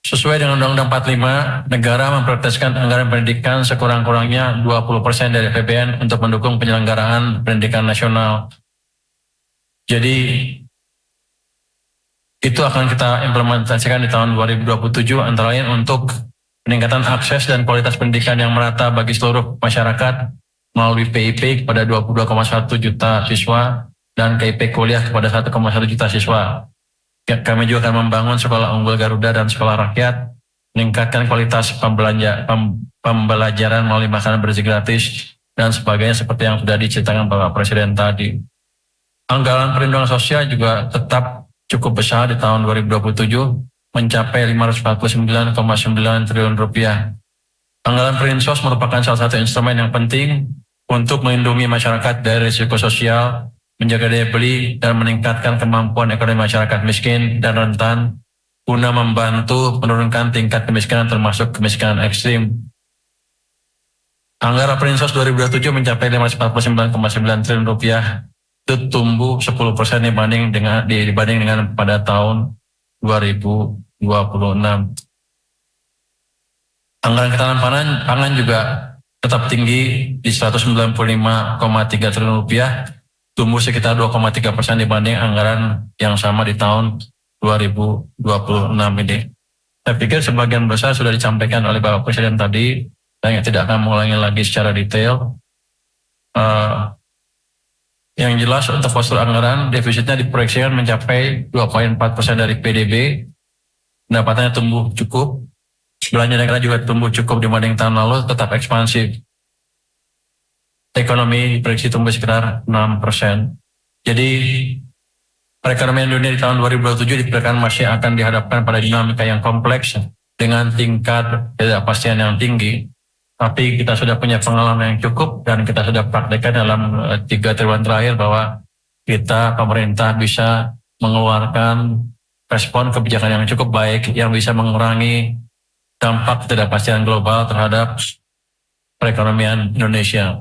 Sesuai dengan Undang-Undang 45, negara memprioritaskan anggaran pendidikan sekurang-kurangnya 20% dari APBN untuk mendukung penyelenggaraan pendidikan nasional. Jadi, itu akan kita implementasikan di tahun 2027, antara lain untuk peningkatan akses dan kualitas pendidikan yang merata bagi seluruh masyarakat melalui PIP kepada 22,1 juta siswa dan KIP kuliah kepada 1,1 juta siswa. Kami juga akan membangun sekolah unggul Garuda dan sekolah rakyat, meningkatkan kualitas pembelajaran melalui makanan bergizi gratis, dan sebagainya seperti yang sudah diceritakan Bapak Presiden tadi. Anggaran perlindungan sosial juga tetap cukup besar di tahun 2027, mencapai 549,9 triliun rupiah. Anggaran Perinsos merupakan salah satu instrumen yang penting untuk melindungi masyarakat dari risiko sosial, menjaga daya beli, dan meningkatkan kemampuan ekonomi masyarakat miskin dan rentan guna membantu menurunkan tingkat kemiskinan termasuk kemiskinan ekstrim. Anggaran Perinsos 2027 mencapai 549,9 triliun rupiah, itu tumbuh 10% dibanding dengan pada tahun 2026. Anggaran ketahanan pangan juga tetap tinggi di 195,3 triliun rupiah, tumbuh sekitar 2,3% dibanding anggaran yang sama di tahun 2026 ini. Saya pikir sebagian besar sudah disampaikan oleh Bapak Presiden tadi, saya tidak akan mengulangi lagi secara detail. Yang jelas untuk postur anggaran, defisitnya diproyeksikan mencapai 2,4% dari PDB, pendapatannya tumbuh cukup, belanja negara juga tumbuh cukup dibanding tahun lalu, tetap ekspansif. Ekonomi diprediksi tumbuh sekitar 6%. Jadi perekonomian dunia di tahun 2027 diperkirakan masih akan dihadapkan pada dinamika yang kompleks dengan tingkat ketidakpastian yang tinggi. Tapi kita sudah punya pengalaman yang cukup dan kita sudah praktekkan dalam 3 triwulan terakhir bahwa kita pemerintah bisa mengeluarkan respon kebijakan yang cukup baik yang bisa mengurangi dampak ketidakpastian global terhadap perekonomian Indonesia.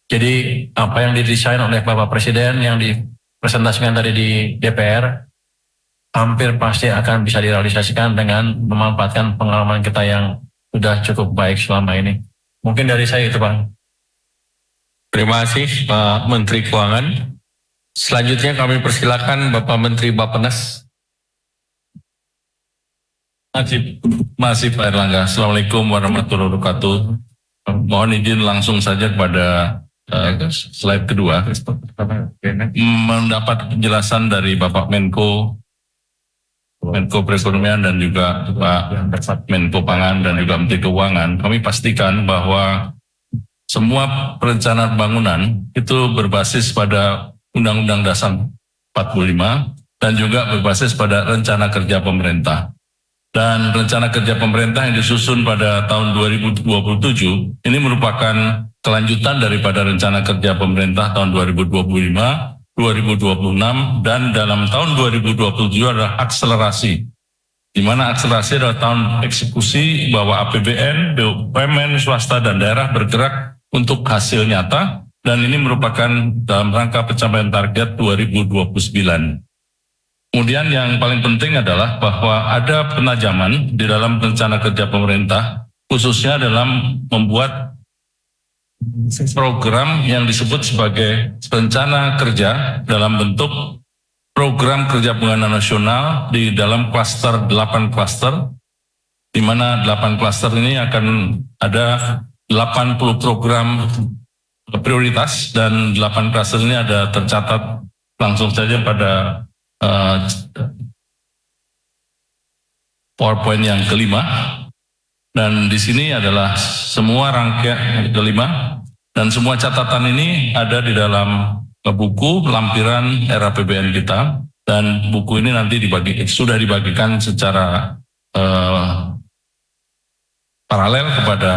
Jadi apa yang didesain oleh Bapak Presiden yang dipresentasikan tadi di DPR hampir pasti akan bisa direalisasikan dengan memanfaatkan pengalaman kita yang sudah cukup baik selama ini. Mungkin dari saya itu, Pak. Terima kasih Pak Menteri Keuangan. Selanjutnya kami persilakan Bapak Menteri Bappenas. Masih Pak Erlangga. Assalamualaikum warahmatullahi wabarakatuh. Mohon izin langsung saja kepada slide kedua. Mendapat penjelasan dari Bapak Menko Menko Perekonomian dan juga Pak Menko Pangan dan juga Menteri Keuangan, kami pastikan bahwa semua perencanaan pembangunan itu berbasis pada Undang-Undang Dasar 45 dan juga berbasis pada rencana kerja pemerintah. Dan rencana kerja pemerintah yang disusun pada tahun 2027 ini merupakan kelanjutan daripada rencana kerja pemerintah tahun 2025, 2026, dan dalam tahun 2027 adalah akselerasi. Di mana akselerasi adalah tahun eksekusi bahwa APBN, BUMN, swasta, dan daerah bergerak untuk hasil nyata, dan ini merupakan dalam rangka pencapaian target 2029. Kemudian yang paling penting adalah bahwa ada penajaman di dalam rencana kerja pemerintah, khususnya dalam membuat program yang disebut sebagai rencana kerja dalam bentuk program kerja pembangunan nasional di dalam klaster 8 klaster, di mana 8 klaster ini akan ada 80 program prioritas dan 8 klaster ini ada tercatat langsung saja pada PowerPoint yang kelima, dan di sini adalah semua rangkaian kelima dan semua catatan ini ada di dalam buku lampiran RAPBN kita, dan buku ini nanti sudah dibagikan secara paralel kepada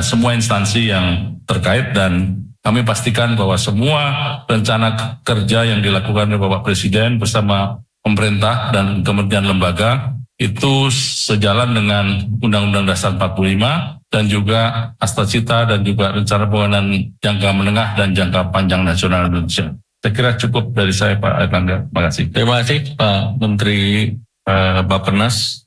semua instansi yang terkait, dan kami pastikan bahwa semua rencana kerja yang dilakukan oleh Bapak Presiden bersama pemerintah dan kementerian lembaga itu sejalan dengan Undang-Undang Dasar 45 dan juga Astacita dan juga rencana pembangunan jangka menengah dan jangka panjang nasional Indonesia. Saya kira cukup dari saya, Pak Erlangga. Terima kasih. Terima kasih Pak Menteri Bappenas.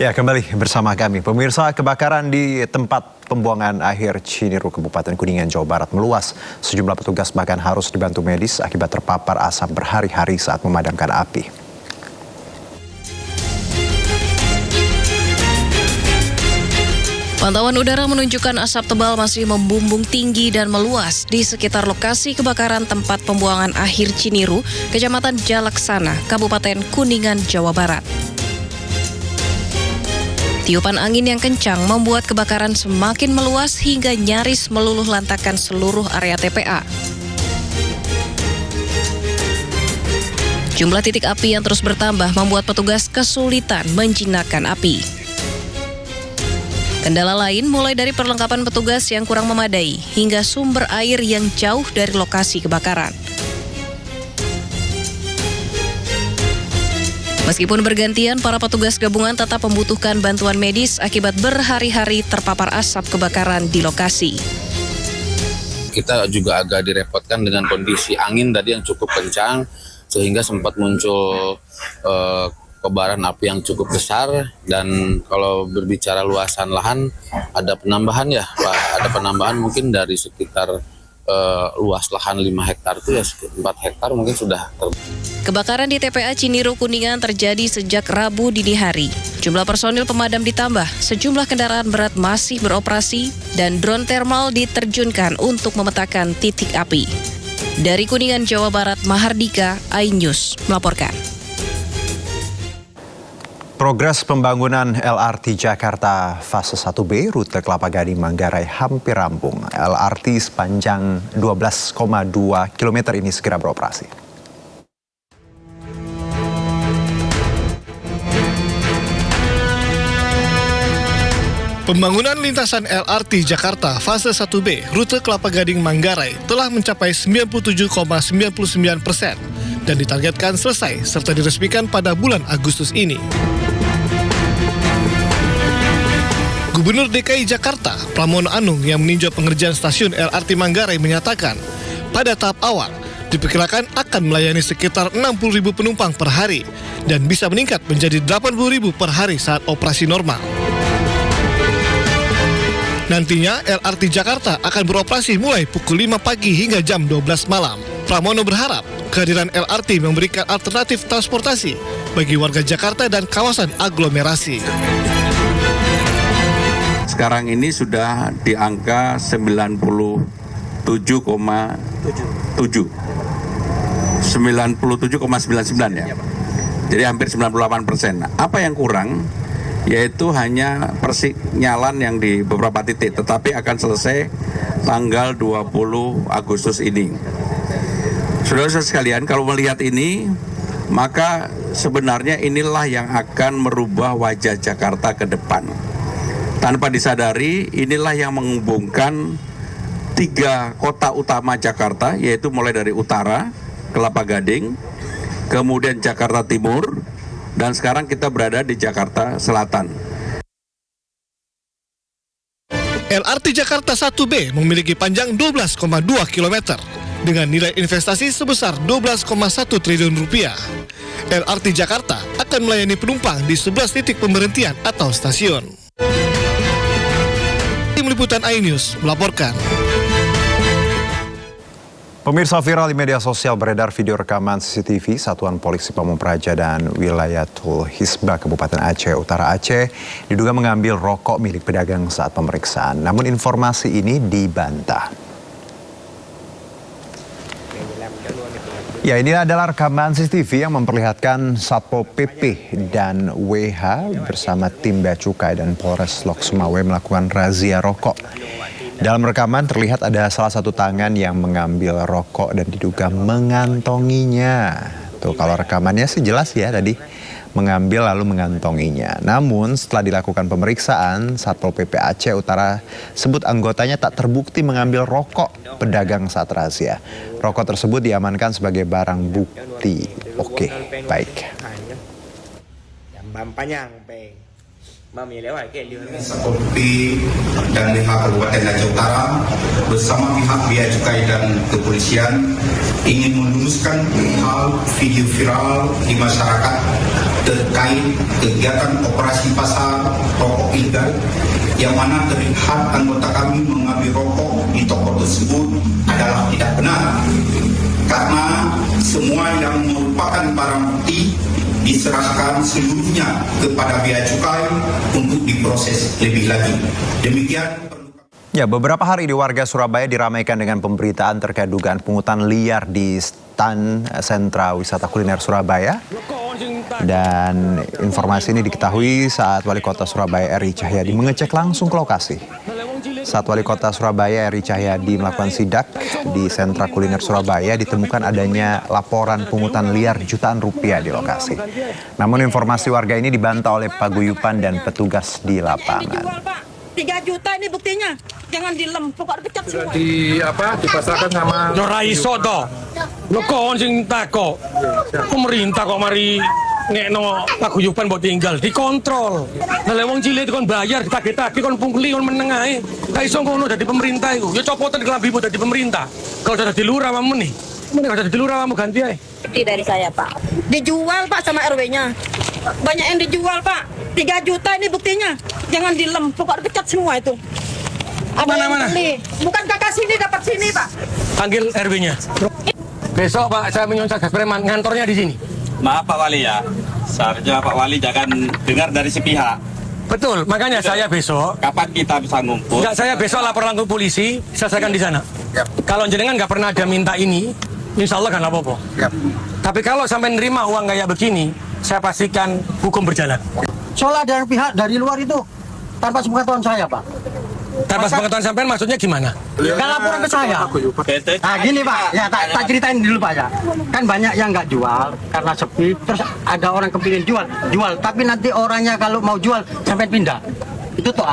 Ya, kembali bersama kami. Pemirsa, kebakaran di tempat pembuangan akhir Ciniru, Kabupaten Kuningan, Jawa Barat meluas. Sejumlah petugas bahkan harus dibantu medis akibat terpapar asap berhari-hari saat memadamkan api. Pantauan udara menunjukkan asap tebal masih membumbung tinggi dan meluas di sekitar lokasi kebakaran tempat pembuangan akhir Ciniru, Kecamatan Jalaksana, Kabupaten Kuningan, Jawa Barat. Tiupan angin yang kencang membuat kebakaran semakin meluas hingga nyaris meluluh lantakan seluruh area TPA. Jumlah titik api yang terus bertambah membuat petugas kesulitan menjinakkan api. Kendala lain mulai dari perlengkapan petugas yang kurang memadai hingga sumber air yang jauh dari lokasi kebakaran. Meskipun bergantian, para petugas gabungan tetap membutuhkan bantuan medis akibat berhari-hari terpapar asap kebakaran di lokasi. Kita juga agak direpotkan dengan kondisi angin tadi yang cukup kencang, sehingga sempat muncul kobaran api yang cukup besar. Dan kalau berbicara luasan lahan, ada penambahan ya Pak, ada penambahan mungkin dari sekitar luas lahan 5 hektar itu ya 4 hektar mungkin sudah Kebakaran di TPA Ciniru Kuningan terjadi sejak Rabu dini hari. Jumlah personil pemadam ditambah, sejumlah kendaraan berat masih beroperasi, dan drone thermal diterjunkan untuk memetakan titik api. Dari Kuningan, Jawa Barat, Mahardika, iNews melaporkan. Progres pembangunan LRT Jakarta fase 1B rute Kelapa Gading Manggarai hampir rampung. LRT sepanjang 12,2 km ini segera beroperasi. Pembangunan lintasan LRT Jakarta fase 1B rute Kelapa Gading Manggarai telah mencapai 97,99% dan ditargetkan selesai serta diresmikan pada bulan Agustus ini. Gubernur DKI Jakarta, Pramono Anung, yang meninjau pengerjaan stasiun LRT Manggarai menyatakan, pada tahap awal diperkirakan akan melayani sekitar 60.000 penumpang per hari dan bisa meningkat menjadi 80.000 per hari saat operasi normal. Nantinya LRT Jakarta akan beroperasi mulai pukul 5 pagi hingga jam 12 malam. Pramono berharap kehadiran LRT memberikan alternatif transportasi bagi warga Jakarta dan kawasan aglomerasi. Sekarang ini sudah di angka 97,99 ya. Jadi hampir 98%. Apa yang kurang? Yaitu hanya persinyalan yang di beberapa titik, tetapi akan selesai tanggal 20 Agustus ini. Saudara-saudara sekalian, kalau melihat ini, maka sebenarnya inilah yang akan merubah wajah Jakarta ke depan. Tanpa disadari, inilah yang menghubungkan 3 kota utama Jakarta, yaitu mulai dari utara, Kelapa Gading, kemudian Jakarta Timur, dan sekarang kita berada di Jakarta Selatan. LRT Jakarta 1B memiliki panjang 12,2 km dengan nilai investasi sebesar 12,1 triliun rupiah. LRT Jakarta akan melayani penumpang di 11 titik pemberhentian atau stasiun. Tim Liputan iNews melaporkan. Pemirsa, viral di media sosial beredar video rekaman CCTV Satuan Polisi Pamung Praja dan Wilayatul Hisbah Kabupaten Aceh Utara Aceh diduga mengambil rokok milik pedagang saat pemeriksaan. Namun informasi ini dibantah. Ya, ini adalah rekaman CCTV yang memperlihatkan Satpol PP dan WH bersama tim Bea Cukai dan Polres Lok Sumawe melakukan razia rokok. Dalam rekaman terlihat ada salah satu tangan yang mengambil rokok dan diduga mengantonginya. Tuh, kalau rekamannya sih jelas ya tadi, mengambil lalu mengantonginya. Namun setelah dilakukan pemeriksaan, Satpol PP Aceh Utara sebut anggotanya tak terbukti mengambil rokok pedagang saat razia. Rokok tersebut diamankan sebagai barang bukti. Oke, baik. Satpol PP dan pihak Kabupaten Aceh Utara bersama pihak Bea Cukai dan Kepolisian ingin meluruskan hal video viral di masyarakat terkait kegiatan operasi pasar rokok ilegal yang mana terlihat anggota kami mengambil rokok di toko tersebut adalah tidak benar, karena semua yang merupakan barang bukti diserahkan seluruhnya kepada Bea Cukai untuk diproses lebih lanjut. Demikian. Ya, beberapa hari ini warga Surabaya diramaikan dengan pemberitaan terkait dugaan pungutan liar di stan sentra wisata kuliner Surabaya. Dan informasi ini diketahui saat Wali Kota Surabaya Eri Cahyadi mengecek langsung ke lokasi. Saat Wali Kota Surabaya Eri Cahyadi melakukan sidak di sentra kuliner Surabaya, ditemukan adanya laporan pungutan liar jutaan rupiah di lokasi. Namun informasi warga ini dibantah oleh paguyuban dan petugas di lapangan. 3 juta ini buktinya, jangan dilempuk, ada pecat semua. Dipasarkan sama Norai Soto. Lo kon sing tako. Pemerintah kok mari ngekno paguyuban mbok tinggal dikontrol. Lah wong cilik kon bayar ditagih-tagih kon pungli kon meneng ae. Ka iso ngono dadi pemerintah iku. Ya copotan kelambimu dadi pemerintah. Kalau udah dadi lurah kamu nih. Mending kalau dadi lurah kamu ganti ae. Dari saya, Pak. Dijual, Pak, sama RW-nya. Banyak yang dijual, Pak. 3 juta ini buktinya. Jangan dilempuk, ada pecat semua itu. Mana-mana? Bukan kakak sini dapat sini, Pak. Panggil RW-nya. Besok Pak, saya menyonsat gas preman, ngantornya di sini. Maaf Pak Wali ya, seharusnya Pak Wali jangan dengar dari sepihak. Betul, makanya saya besok. Kapan kita bisa ngumpul? Enggak, saya besok lapor langsung polisi, selesaikan di sana. Kalau jenengan nggak pernah ada minta ini, insya Allah kan apa-apa. Tapi kalau sampai nerima uang kayak begini, saya pastikan hukum berjalan. Soal ada pihak dari luar itu tanpa sepengetahuan saya, Pak. Tanpa sepengetahuan sampean maksudnya gimana? Kan laporan ke saya. Nah gini Pak, ya tak ceritain dulu Pak ya. Kan banyak yang nggak jual karena sepi, terus ada orang kepingin jual. Tapi nanti orangnya kalau mau jual sampai pindah. Itu toh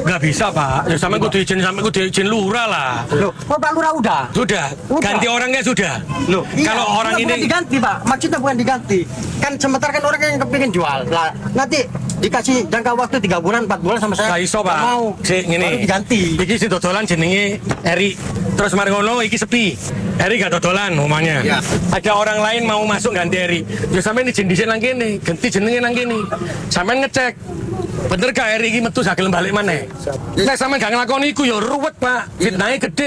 nggak bisa Pak, ya sampai kudu izin lurah lah. Loh, Pak Lurah udah? Sudah, ganti orangnya sudah. Loh, kalau orang ini bukan diganti Pak, maksudnya bukan diganti. Kan sementara kan orang yang kepingin jual. Lah, nanti dikasih jangka waktu 3 bulan, 4 bulan sama saya. Nggak iso Pak. Mau. Baru diganti. Iki si dodolan jenenge Eri. Terus mari ngono iki sepi. Eri gak dodolan umumnya. Ya. Ada orang lain mau masuk ganti Eri. Ya sampean izin dhisik nang kene, ganti jenenge nang kene. Sampean ngecek. Bener gak Eri iki metu sak gelem balik maneh. Nek sampean gak nglakoni iku ya ruwet Pak. Fitnahe gede.